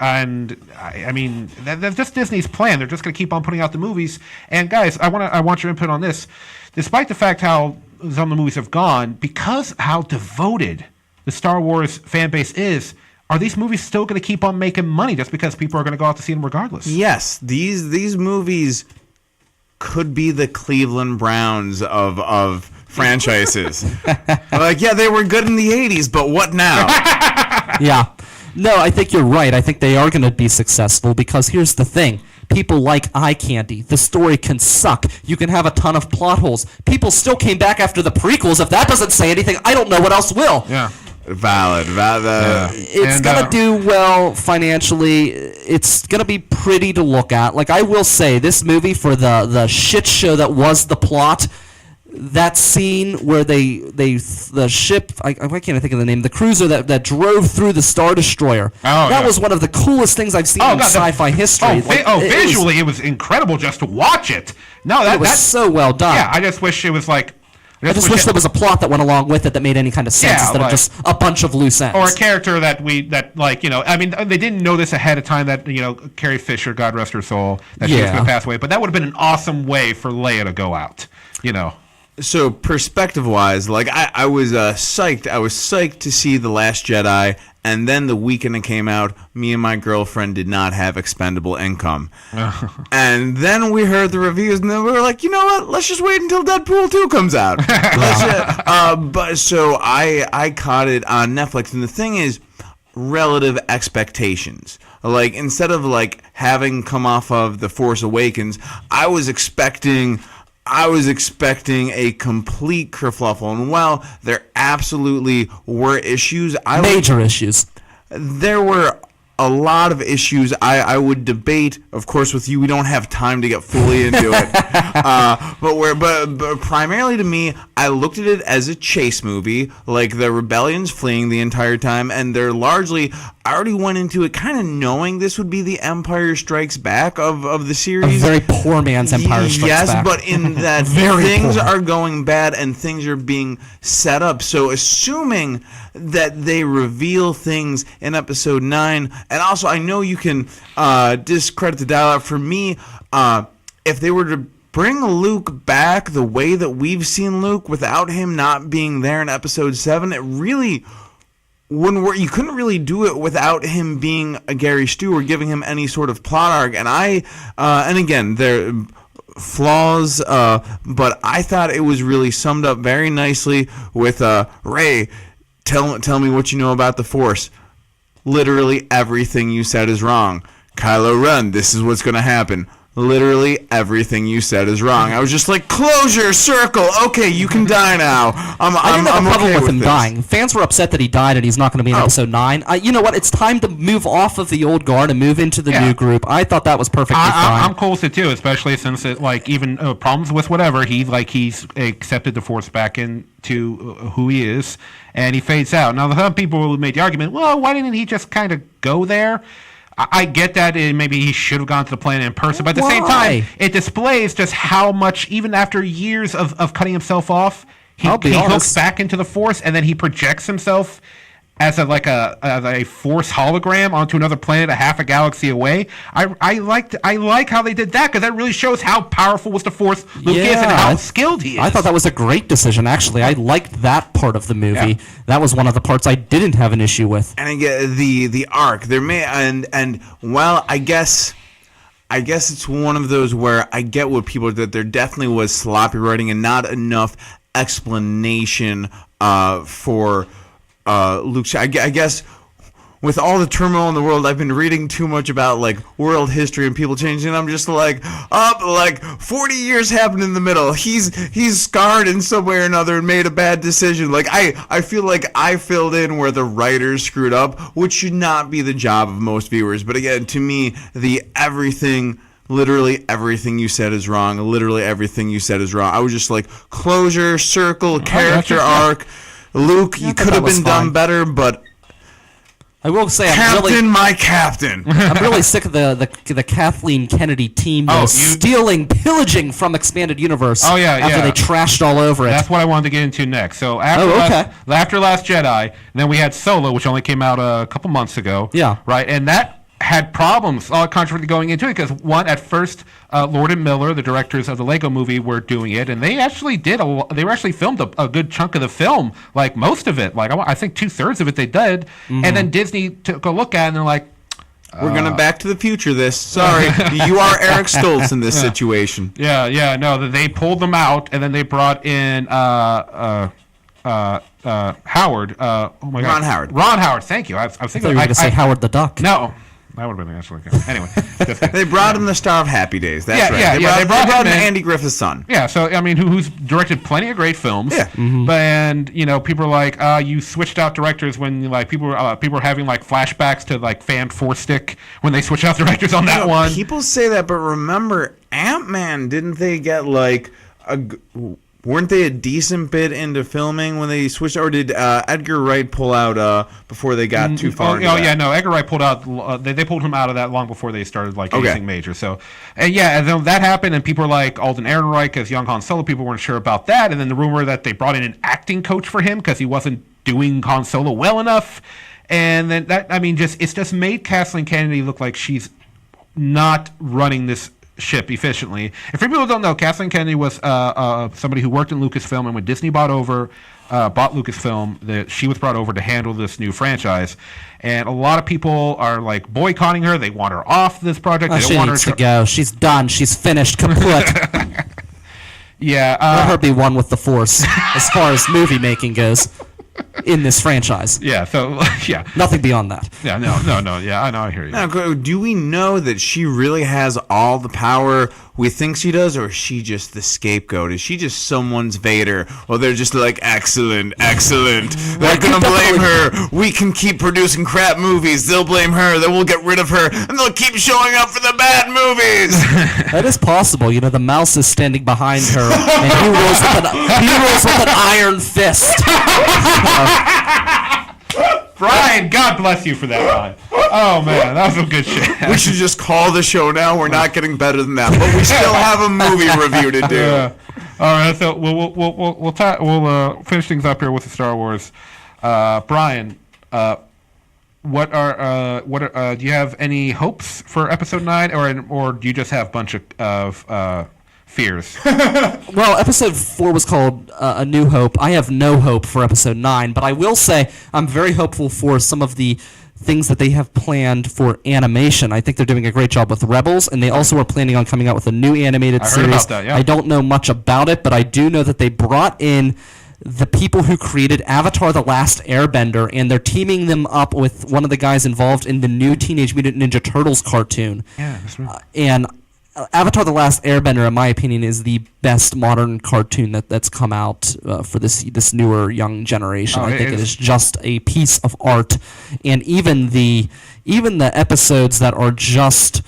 just Disney's plan. They're just going to keep on putting out the movies. And guys, I want your input on this. Despite the fact how some of the movies have gone, because how devoted the Star Wars fan base is, are these movies still going to keep on making money just because people are going to go out to see them regardless? Yes, these movies could be the Cleveland Browns of franchises. They were good in the 80s, but what now? Yeah. No, I think you're right. I think they are going to be successful because here's the thing. People like eye candy. The story can suck. You can have a ton of plot holes. People still came back after the prequels. If that doesn't say anything, I don't know what else will. Yeah. Valid. It's And, gonna do well financially. It's gonna be pretty to look at. Like, I will say, this movie, for the shit show that was the plot, that scene where the ship, why can't I think of the name? The cruiser that drove through the Star Destroyer. That was one of the coolest things I've seen in sci-fi history. Visually, it was incredible just to watch it. No, it was so well done. Yeah, I just wish it was like. I just wish there was a plot that went along with it that made any kind of sense instead of just a bunch of loose ends. Or a character that I mean, they didn't know this ahead of time that, Carrie Fisher, God rest her soul, that she was going to pass away. But that would have been an awesome way for Leia to go out, So perspective-wise, like I was psyched. I was psyched to see The Last Jedi, and then the weekend it came out, me and my girlfriend did not have expendable income. And then we heard the reviews, and then we were like, you know what? Let's just wait until Deadpool 2 comes out. But so I caught it on Netflix, and the thing is, relative expectations. Like, instead of like having come off of The Force Awakens, I was expecting a complete kerfluffle, and while there absolutely were issues, major issues, there were a lot of issues. I would debate, of course, with you. We don't have time to get fully into it, but primarily to me, I looked at it as a chase movie. Like, the rebellion's fleeing the entire time, and they're largely. I already went into it kind of knowing this would be the Empire Strikes Back of the series. A very poor man's Empire Strikes Back. Yes, but in that things are going bad and things are being set up. So assuming that they reveal things in Episode 9, and also I know you can discredit the dialogue. For me, if they were to bring Luke back the way that we've seen Luke without him not being there in Episode 7, it really wouldn't work. You couldn't really do it without him being a Gary Stu or giving him any sort of plot arc. And and again, there flaws, but I thought it was really summed up very nicely with Rey, tell me what you know about the Force. Literally everything you said is wrong. Kylo Ren, this is what's going to happen. Literally everything you said is wrong. I was just like, closure, circle. Okay, you can die now. I didn't have a problem okay with him this. dying. Fans were upset that he died and he's not going to be in Episode 9. You know what? It's time to move off of the old guard and move into the new group. I thought that was perfectly fine. I'm cool with it too, especially since even problems with whatever, he's accepted the Force back into who he is, and he fades out. Now, some people made the argument, well, why didn't he just kind of go there? I get that maybe he should have gone to the planet in person, but at the same time, it displays just how much, even after years of cutting himself off, he hooks back into the Force, and then he projects himself as a Force hologram onto another planet a half a galaxy away. I like how they did that, because that really shows how powerful was the Force Luke is and how skilled he is. I thought that was a great decision, actually. I liked that part of the movie. Yeah. That was one of the parts I didn't have an issue with. And again, the arc there well, I guess it's one of those where I get what people that there definitely was sloppy writing and not enough explanation for Luke. I guess with all the turmoil in the world, I've been reading too much about like world history and people changing. And I'm just like 40 years happened in the middle. He's scarred in some way or another and made a bad decision. Like I feel like I filled in where the writers screwed up, which should not be the job of most viewers. But again, to me, literally everything you said is wrong. Literally everything you said is wrong. I was just like, closure, circle, character arc. Luke, you could have been done better, but I will say, my captain. I'm really sick of the Kathleen Kennedy team pillaging from Expanded Universe. After they trashed all over it. That's what I wanted to get into next. So after Last Jedi, then we had Solo, which only came out a couple months ago. Yeah. Right, and that had problems, controversy going into it, because one, at first, Lord and Miller, the directors of the Lego Movie, were doing it, and they actually filmed a good chunk of the film, like most of it, like I think 2/3 of it they did, and then Disney took a look at it and they're like, we're gonna Back to the Future this. Sorry, you are Eric Stoltz in this situation. No, they pulled them out, and then they brought in Howard. Oh my God, Ron Howard. Ron Howard. Thank you. I was thinking you were going to say Howard the Duck. No, That would have been actually good. Anyway, just kidding. They brought in the star of Happy Days. That's right. They brought in Andy Griffith's son. Yeah, so I mean, who's directed plenty of great films. Yeah. But and people are like, you switched out directors when like people were having like flashbacks to like Fan 4-Stick when they switched out directors on that one. People say that, but remember, Ant-Man, didn't they get like weren't they a decent bit into filming when they switched, or did Edgar Wright pull out before they got too far? No, Edgar Wright pulled out. They pulled him out of that long before they started like anything major. So, and then that happened, and people were like Alden Ehrenreich as young Han Solo. People weren't sure about that, and then the rumor that they brought in an acting coach for him because he wasn't doing Han Solo well enough, and then it's just made Kathleen Kennedy look like she's not running this ship efficiently. And for people who don't know, Kathleen Kennedy was somebody who worked in Lucasfilm, and when Disney bought Lucasfilm, she was brought over to handle this new franchise. And a lot of people are like boycotting her. They want her off this project. They don't She want needs her to go. She's done. She's finished. Kaput. Yeah. Let her be one with the Force as far as movie making goes in this franchise. Yeah. So yeah. Nothing beyond that. Yeah. No. Yeah. I know. I hear you. Now, do we know that she really has all the power we think she does, or is she just the scapegoat? Is she just someone's Vader? Well, they're just like, excellent. They're going to blame her. We can keep producing crap movies. They'll blame her. Then we'll get rid of her, and they'll keep showing up for the bad movies. That is possible. The mouse is standing behind her, and he rules with an iron fist. Brian, God bless you for that line. Oh man, that was some good shit. We should just call the show now. We're not getting better than that, but we still have a movie review to do. Yeah. All right, so we'll finish things up here with the Star Wars. Brian, do you have any hopes for Episode 9, or do you just have a bunch of fears? Well, Episode 4 was called A New Hope. I have no hope for Episode 9, but I will say I'm very hopeful for some of the things that they have planned for animation. I think they're doing a great job with Rebels, and they also are planning on coming out with a new animated series. I heard about that, yeah. I don't know much about it, but I do know that they brought in the people who created Avatar: The Last Airbender, and they're teaming them up with one of the guys involved in the new Teenage Mutant Ninja Turtles cartoon. Yeah, that's right. And Avatar: The Last Airbender, in my opinion, is the best modern cartoon that's come out for this newer young generation. I think it is just a piece of art, and even the episodes that are just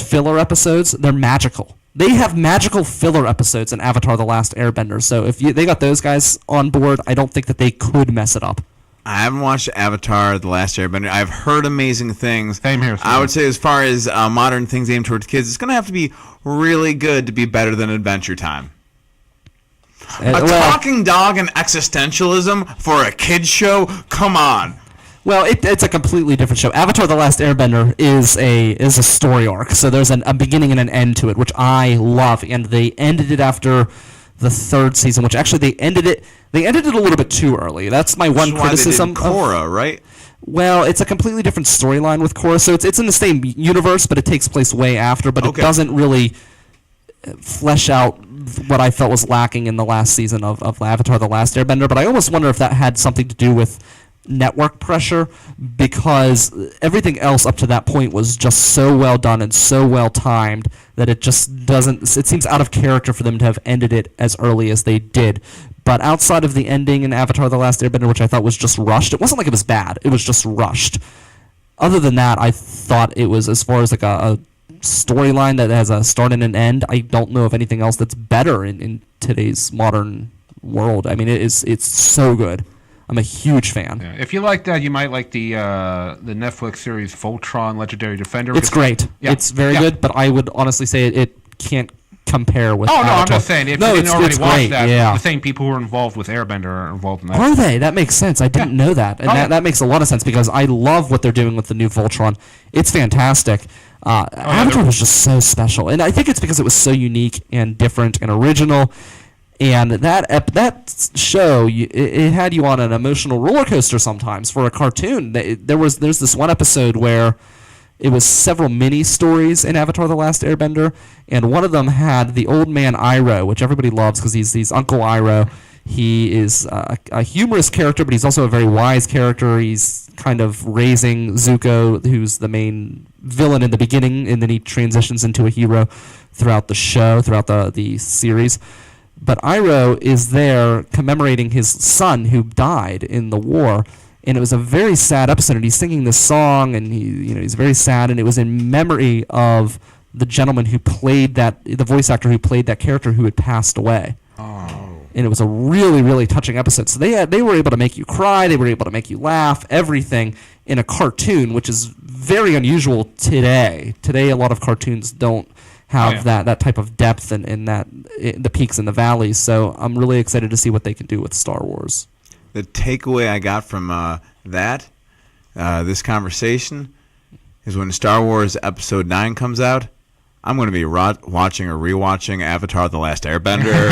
filler episodes, they're magical. They have magical filler episodes in Avatar: The Last Airbender. So if they got those guys on board, I don't think that they could mess it up. I haven't watched Avatar: The Last Airbender. I've heard amazing things. Same here. I would say as far as modern things aimed towards kids, it's going to have to be really good to be better than Adventure Time. Talking dog and existentialism for a kid's show? Come on. Well, it's a completely different show. Avatar: The Last Airbender is a story arc, so there's a beginning and an end to it, which I love, and they ended it after the third season, which actually they ended it a little bit too early. That's my one criticism. They did Korra, right? Well, it's a completely different storyline with Korra, so it's in the same universe, but it takes place way after, but it doesn't really flesh out what I felt was lacking in the last season of Avatar: The Last Airbender, but I almost wonder if that had something to do with network pressure, because everything else up to that point was just so well done and so well timed that it just doesn't, it seems out of character for them to have ended it as early as they did. But outside of the ending in Avatar: The Last Airbender, which I thought was just rushed, it wasn't like it was bad, it was just rushed. Other than that, I thought it was, as far as like a storyline that has a start and an end, I don't know of anything else that's better in today's modern world. I mean, it's so good. I'm a huge fan. Yeah. If you like that, you might like the Netflix series Voltron: Legendary Defender. It's great. Yeah. It's very good, but I would honestly say it can't compare with Avatar. I'm just saying, if you didn't already watch great. that, yeah. the same people who are involved with Airbender are involved in that. Are they? That makes sense. I didn't know that. And that makes a lot of sense, because I love what they're doing with the new Voltron. It's fantastic. Avatar was just so special. And I think it's because it was so unique and different and original. And that show, it had you on an emotional roller coaster sometimes for a cartoon. There's this one episode where it was several mini stories in Avatar: The Last Airbender, and one of them had the old man Iroh, which everybody loves because he's Uncle Iroh. He is a humorous character, but he's also a very wise character. He's kind of raising Zuko, who's the main villain in the beginning, and then he transitions into a hero throughout the show, throughout the series. But Iroh is there commemorating his son who died in the war, and it was a very sad episode. And he's singing this song, and he's very sad, and it was in memory of the gentleman who played the voice actor who played that character who had passed away. Oh. And it was a really, really touching episode. So they were able to make you cry, they were able to make you laugh, everything in a cartoon, which is very unusual today. Today, a lot of cartoons don't have that type of depth and the peaks and the valleys. So I'm really excited to see what they can do with Star Wars. The takeaway I got from this conversation is when Star Wars Episode 9 comes out, I'm going to be watching or rewatching Avatar: The Last Airbender.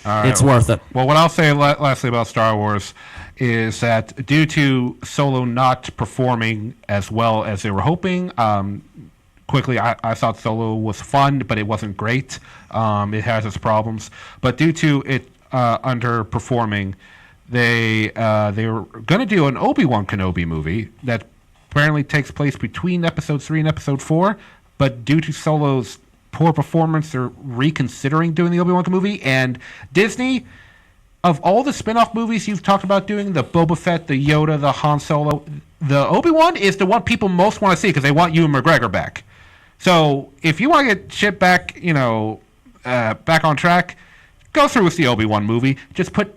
All right. It's worth it. Well, what I'll say lastly about Star Wars is that due to Solo not performing as well as they were hoping, quickly, I thought Solo was fun, but it wasn't great. It has its problems. But due to it underperforming, they were going to do an Obi-Wan Kenobi movie that apparently takes place between Episode 3 and Episode 4. But due to Solo's poor performance, they're reconsidering doing the Obi-Wan movie. And Disney, of all the spin-off movies you've talked about doing, the Boba Fett, the Yoda, the Han Solo, the Obi-Wan is the one people most want to see because they want Ewan McGregor back. So if you want to get shit back, back on track, go through with the Obi-Wan movie. Just put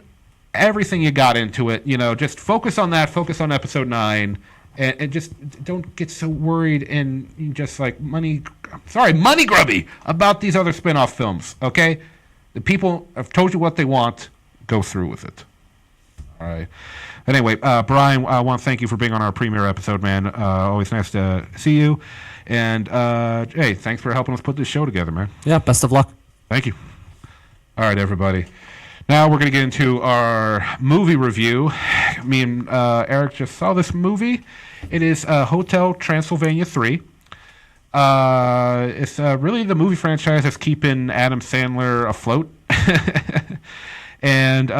everything you got into it. Just focus on that. Focus on Episode 9. And just don't get so worried and just like money grubby about these other spin-off films, okay? The people have told you what they want. Go through with it. All right. Anyway, Brian, I want to thank you for being on our premiere episode, man. Always nice to see you. And, hey, thanks for helping us put this show together, man. Yeah, best of luck. Thank you. All right, everybody. Now we're going to get into our movie review. Me and Eric just saw this movie. It is Hotel Transylvania 3. It's really the movie franchise that's keeping Adam Sandler afloat. And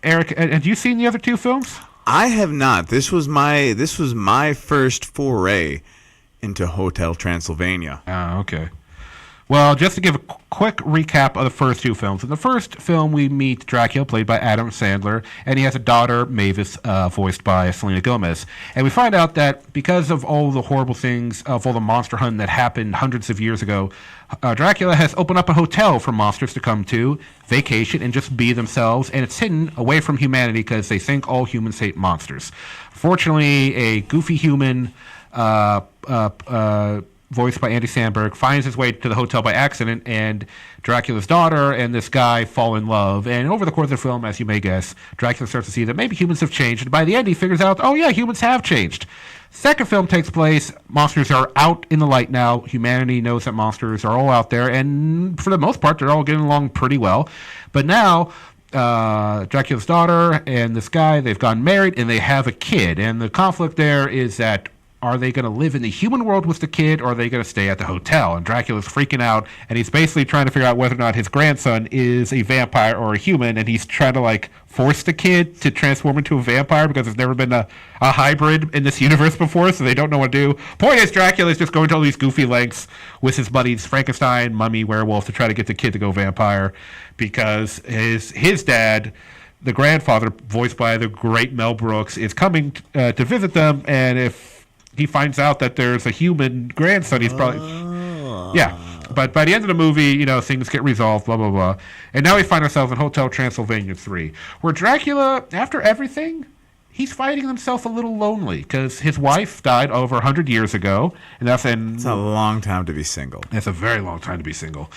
Eric, have you seen the other two films? I have not. This was my first foray into Hotel Transylvania. Oh, okay. Well, just to give a quick recap of the first two films. In the first film, we meet Dracula, played by Adam Sandler, and he has a daughter, Mavis, voiced by Selena Gomez. And we find out that because of all the horrible things, of all the monster hunting that happened hundreds of years ago, Dracula has opened up a hotel for monsters to come to, vacation, and just be themselves. And it's hidden away from humanity because they think all humans hate monsters. Fortunately, a goofy human voiced by Andy Samberg, finds his way to the hotel by accident, and Dracula's daughter and this guy fall in love. And over the course of the film, as you may guess, Dracula starts to see that maybe humans have changed. And by the end, he figures out, oh yeah, humans have changed. Second film takes place. Monsters are out in the light now. Humanity knows that monsters are all out there. And for the most part, they're all getting along pretty well. But now, Dracula's daughter and this guy, they've gotten married and they have a kid. And the conflict there is that, are they going to live in the human world with the kid, or are they going to stay at the hotel? And Dracula's freaking out, and he's basically trying to figure out whether or not his grandson is a vampire or a human, and he's trying to, force the kid to transform into a vampire because there's never been a hybrid in this universe before, so they don't know what to do. Point is, Dracula's just going to all these goofy lengths with his buddies Frankenstein, Mummy, Werewolf, to try to get the kid to go vampire because his dad, the grandfather, voiced by the great Mel Brooks, is coming to visit them, and if he finds out that there's a human grandson, he's probably... Yeah. But by the end of the movie, things get resolved, blah, blah, blah. And now we find ourselves in Hotel Transylvania 3, where Dracula, after everything, he's finding himself a little lonely because his wife died over 100 years ago. And it's a long time to be single. It's a very long time to be single.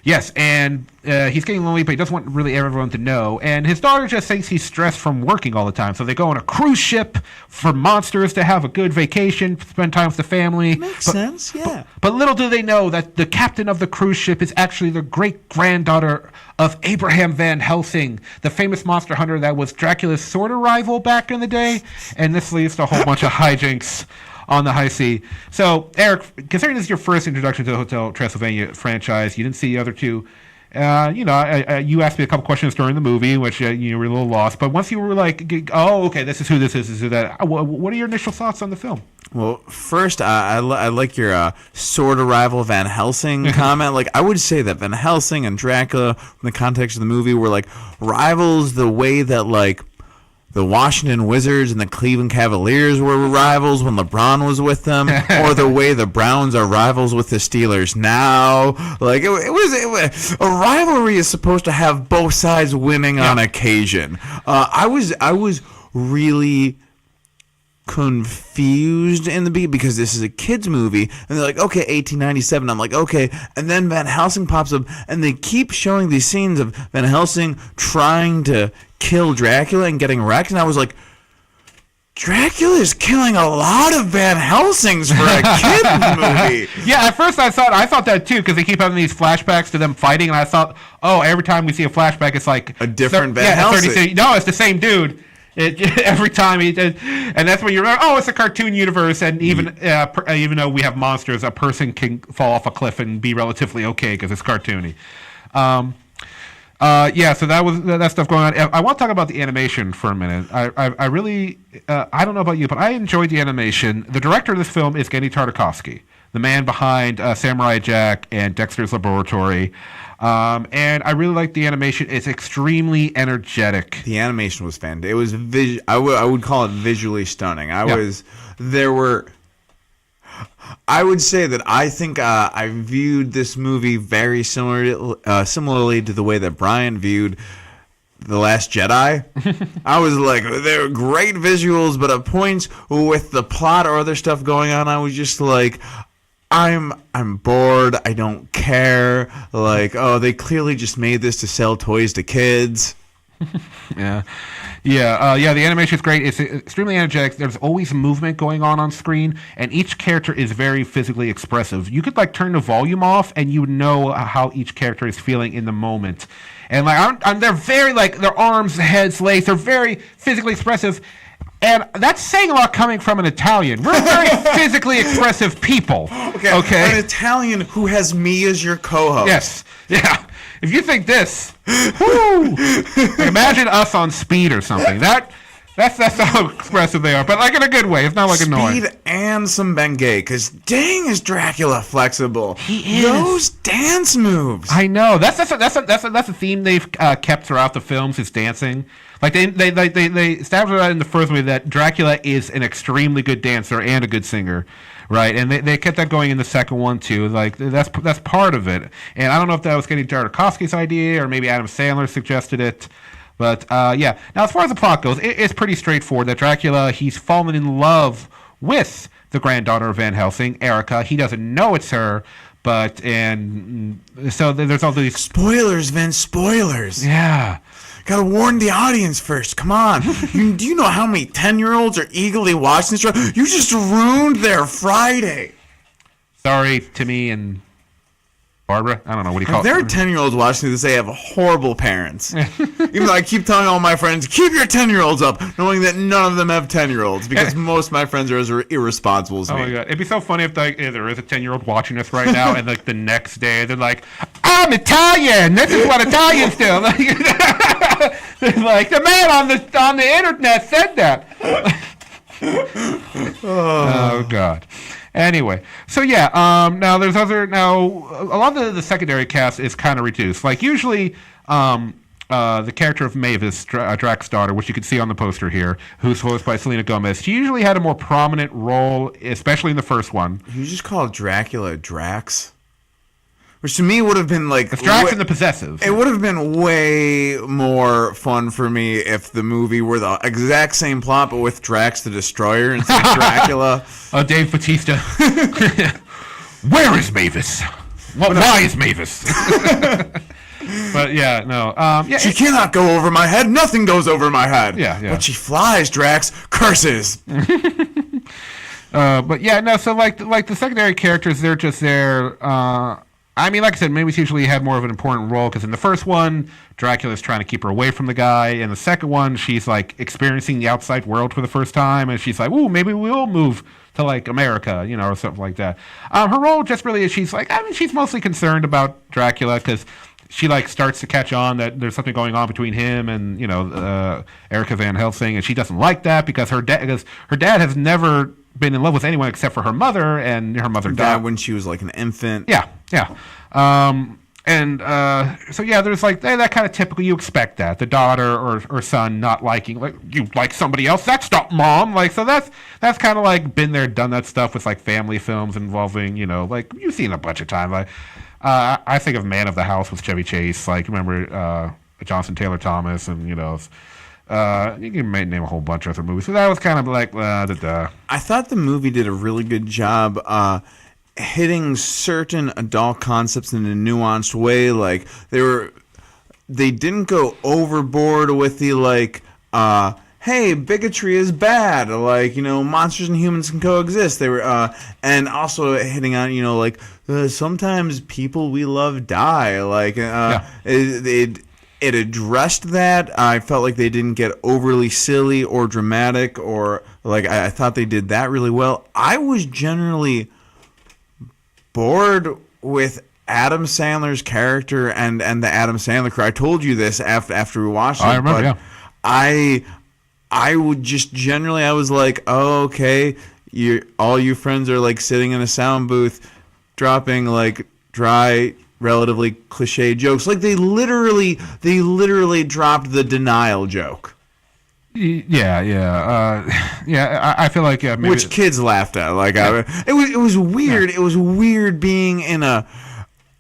Yes, and he's getting lonely, but he doesn't want really everyone to know. And his daughter just thinks he's stressed from working all the time. So they go on a cruise ship for monsters to have a good vacation, spend time with the family. Makes sense, yeah. But little do they know that the captain of the cruise ship is actually the great-granddaughter of Abraham Van Helsing, the famous monster hunter that was Dracula's sort of rival back in the day. And this leads to a whole bunch of hijinks on the high sea. So, Eric, considering this is your first introduction to the Hotel Transylvania franchise, you didn't see the other two, You asked me a couple questions during the movie, which you were a little lost. But once you were like, oh, okay, this is who this is who that. What are your initial thoughts on the film? Well, first, I like your sword of rival Van Helsing comment. Like, I would say that Van Helsing and Dracula, in the context of the movie, were like rivals the way that like the Washington Wizards and the Cleveland Cavaliers were rivals when LeBron was with them, or the way the Browns are rivals with the Steelers now. Like, it was a rivalry is supposed to have both sides winning on occasion. I was really confused in the beat because this is a kids movie, and they're like, okay, 1897. I'm like, okay, and then Van Helsing pops up, and they keep showing these scenes of Van Helsing trying to kill Dracula and getting wrecked, and I was like, Dracula is killing a lot of Van Helsings for a kids movie. Yeah, at first I thought that too, because they keep having these flashbacks to them fighting, and I thought, oh, every time we see a flashback, it's like A different Van Helsing. No, it's the same dude. Every time he did, and that's when you remember. Oh, it's a cartoon universe, and even though we have monsters, a person can fall off a cliff and be relatively okay because it's cartoony. So that was that stuff going on. I want to talk about the animation for a minute. I really, I don't know about you, but I enjoyed the animation. The director of this film is Gendy Tartakovsky, the man behind Samurai Jack and Dexter's Laboratory. And I really like the animation. It's extremely energetic. The animation was fantastic. It was I would call it visually stunning. I would say that I think I viewed this movie very similarly to the way that Brian viewed The Last Jedi. I was like, there were great visuals, but at points with the plot or other stuff going on, I was just like, I'm bored. I don't care. Like, oh, they clearly just made this to sell toys to kids. Yeah. The animation is great. It's extremely energetic. There's always movement going on screen, and each character is very physically expressive. You could like turn the volume off, and you would know how each character is feeling in the moment. And like, they're very like their arms, heads, legs. They're very physically expressive. And that's saying a lot coming from an Italian. We're very physically expressive people. Okay. An Italian who has me as your co-host. Yes. Yeah. If you think this, whoo, imagine us on speed or something. That's how expressive they are, but like in a good way. It's not like annoying. Speed and some Bengay, because dang is Dracula flexible. He is. Those dance moves. I know. That's a theme they've kept throughout the films is dancing. Like they established that in the first movie that Dracula is an extremely good dancer and a good singer, right? And they kept that going in the second one too. Like that's part of it. And I don't know if that was getting Tartakovsky's idea or maybe Adam Sandler suggested it. But yeah. Now as far as the plot goes, it's pretty straightforward. That Dracula, he's fallen in love with the granddaughter of Van Helsing, Erica. He doesn't know it's her. So there's all these spoilers, Vince. Spoilers. Yeah. Gotta warn the audience first. Come on. Do you know how many 10-year-olds are eagerly watching this show? You just ruined their Friday. Sorry to me and Barbara. I don't know. What do you call it? There are 10-year-olds watching this. They have horrible parents. Even though I keep telling all my friends, keep your 10-year-olds up, knowing that none of them have 10-year-olds because most of my friends are as irresponsible as me. Oh, my God. It'd be so funny if there is a 10-year-old watching us right now and like the next day they're like, I'm Italian. This is what Italians do. Like the man on the internet said that. Oh God. Anyway, so yeah. Now there's a lot of the secondary cast is kind of reduced. Like usually, the character of Mavis, Drax's daughter, which you can see on the poster here, who's voiced by Selena Gomez, she usually had a more prominent role, especially in the first one. You just call Dracula Drax? Which to me would have been like... It's Drax and the Possessive. It would have been way more fun for me if the movie were the exact same plot, but with Drax the Destroyer instead of Dracula. Oh, Dave Bautista. Where is Mavis? Why is Mavis? But yeah, no. Yeah, she cannot go over my head. Nothing goes over my head. Yeah. But she flies, Drax. Curses. But yeah, no. So like the secondary characters, they're just there. I mean, like I said, Mavis usually had more of an important role because in the first one, Dracula's trying to keep her away from the guy. In the second one, she's like experiencing the outside world for the first time, and she's like, "Ooh, maybe we'll move to like America, or something like that." Her role just really is she's mostly concerned about Dracula because she like starts to catch on that there's something going on between him and Erica Van Helsing, and she doesn't like that because her dad has never been in love with anyone except for her mother, and her mother died when she was like an infant. Yeah. So there's like that kind of typical. You expect that the daughter or son not liking, like, you like somebody else. That's not mom. Like, so that's kind of like been there, done that stuff with like family films involving, like you've seen a bunch of times. Like, I think of Man of the House with Chevy Chase. Like, remember Johnson Taylor Thomas, and you can name a whole bunch of other movies. So that was kind of like I thought the movie did a really good job hitting certain adult concepts in a nuanced way. Like, they didn't go overboard with the like, hey, bigotry is bad. Like, monsters and humans can coexist. They were, and also hitting on, like, sometimes people we love die. Like, it addressed that. I felt like they didn't get overly silly or dramatic, or like, I thought they did that really well. I was generally bored with Adam Sandler's character and the Adam Sandler crew. I told you this after we watched it. I remember, but I would just generally, I was like, oh, okay, all you friends are like sitting in a sound booth dropping like dry, relatively cliche jokes. Like, they literally dropped the denial joke. I feel like maybe which kids laughed at. Like, it was weird. Yeah. It was weird being in a.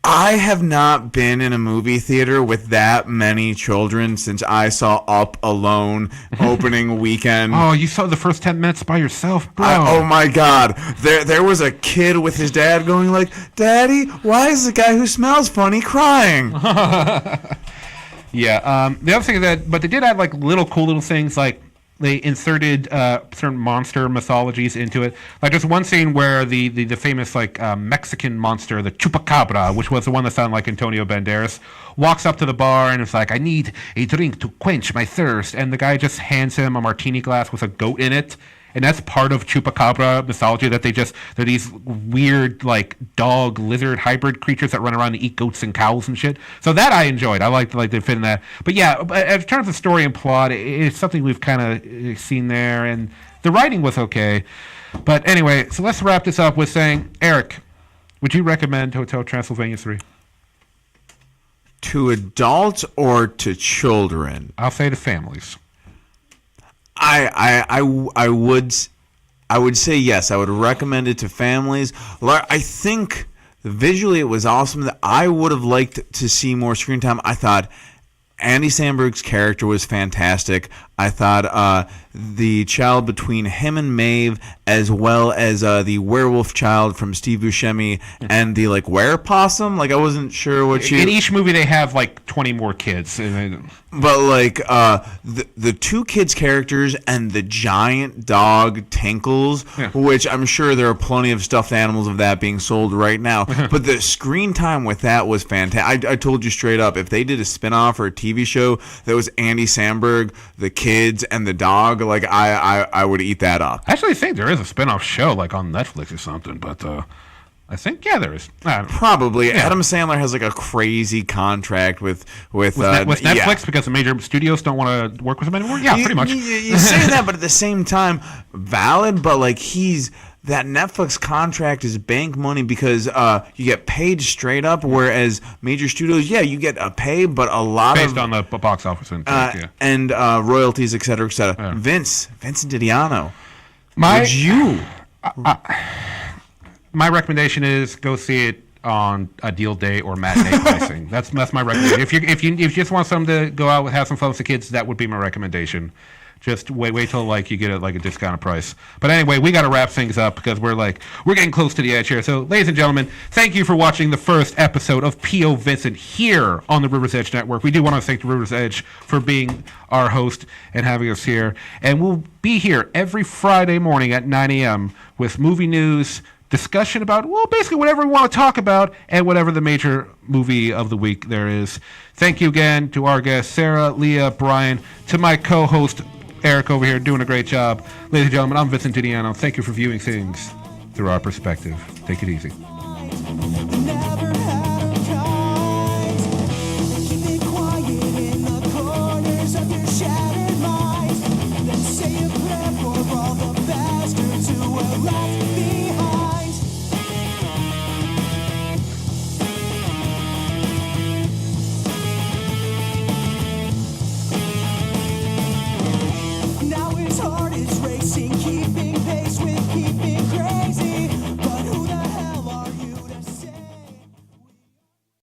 I have not been in a movie theater with that many children since I saw Up Alone opening weekend. Oh, you saw the first 10 minutes by yourself, bro. Oh my God, there was a kid with his dad going like, "Daddy, why is the guy who smells funny crying?" Yeah. The other thing is that, but they did add like cool little things, like they inserted certain monster mythologies into it. Like, there's one scene where the famous like Mexican monster, the Chupacabra, which was the one that sounded like Antonio Banderas, walks up to the bar and it's like, I need a drink to quench my thirst, and the guy just hands him a martini glass with a goat in it. And that's part of Chupacabra mythology, that they're these weird, like, dog, lizard hybrid creatures that run around and eat goats and cows and shit. So that I enjoyed. I liked they fit in that. But yeah, in terms of story and plot, it's something we've kind of seen there. And the writing was okay. But anyway, so let's wrap this up with saying, Eric, would you recommend Hotel Transylvania 3? To adults or to children? I'll say to families. I would say yes. I would recommend it to families. I think visually it was awesome. I would have liked to see more screen time. I thought Andy Samberg's character was fantastic. I thought the child between him and Maeve, as well as the werewolf child from Steve Buscemi, and the like werepossum. Like, I wasn't sure what in each movie they have like 20 more kids. But like the two kids' characters and the giant dog Tinkles, which I'm sure there are plenty of stuffed animals of that being sold right now. But the screen time with that was fantastic. I told you straight up, if they did a spinoff or a TV show that was Andy Samberg, the kids, and the dog, like I would eat that up. I actually think there is a spinoff show like on Netflix or something, but I think there is. Probably. Yeah. Adam Sandler has like a crazy contract with Netflix because the major studios don't want to work with him anymore. Yeah, pretty much. You say that, but at the same time, valid. But like that Netflix contract is bank money because you get paid straight up, whereas major studios, you get a pay, but a lot based on the box office and royalties, et cetera, et cetera. Yeah. Vincent Didiano, my recommendation is go see it on a deal day or matinee pricing. That's my recommendation. If you just want something to go out with, have some fun with the kids, that would be my recommendation. Just wait till like you get a discounted price. But anyway, we got to wrap things up because we're getting close to the edge here. So, ladies and gentlemen, thank you for watching the first episode of POVincent here on the River's Edge Network. We do want to thank the River's Edge for being our host and having us here. And we'll be here every Friday morning at 9 a.m. with movie news, discussion about, well, basically whatever we want to talk about, and whatever the major movie of the week there is. Thank you again to our guests, Sarah, Leah, Brian, to my co-host, Eric over here, doing a great job. Ladies and gentlemen, I'm Vincent Didiano. Thank you for viewing things through our perspective. Take it easy.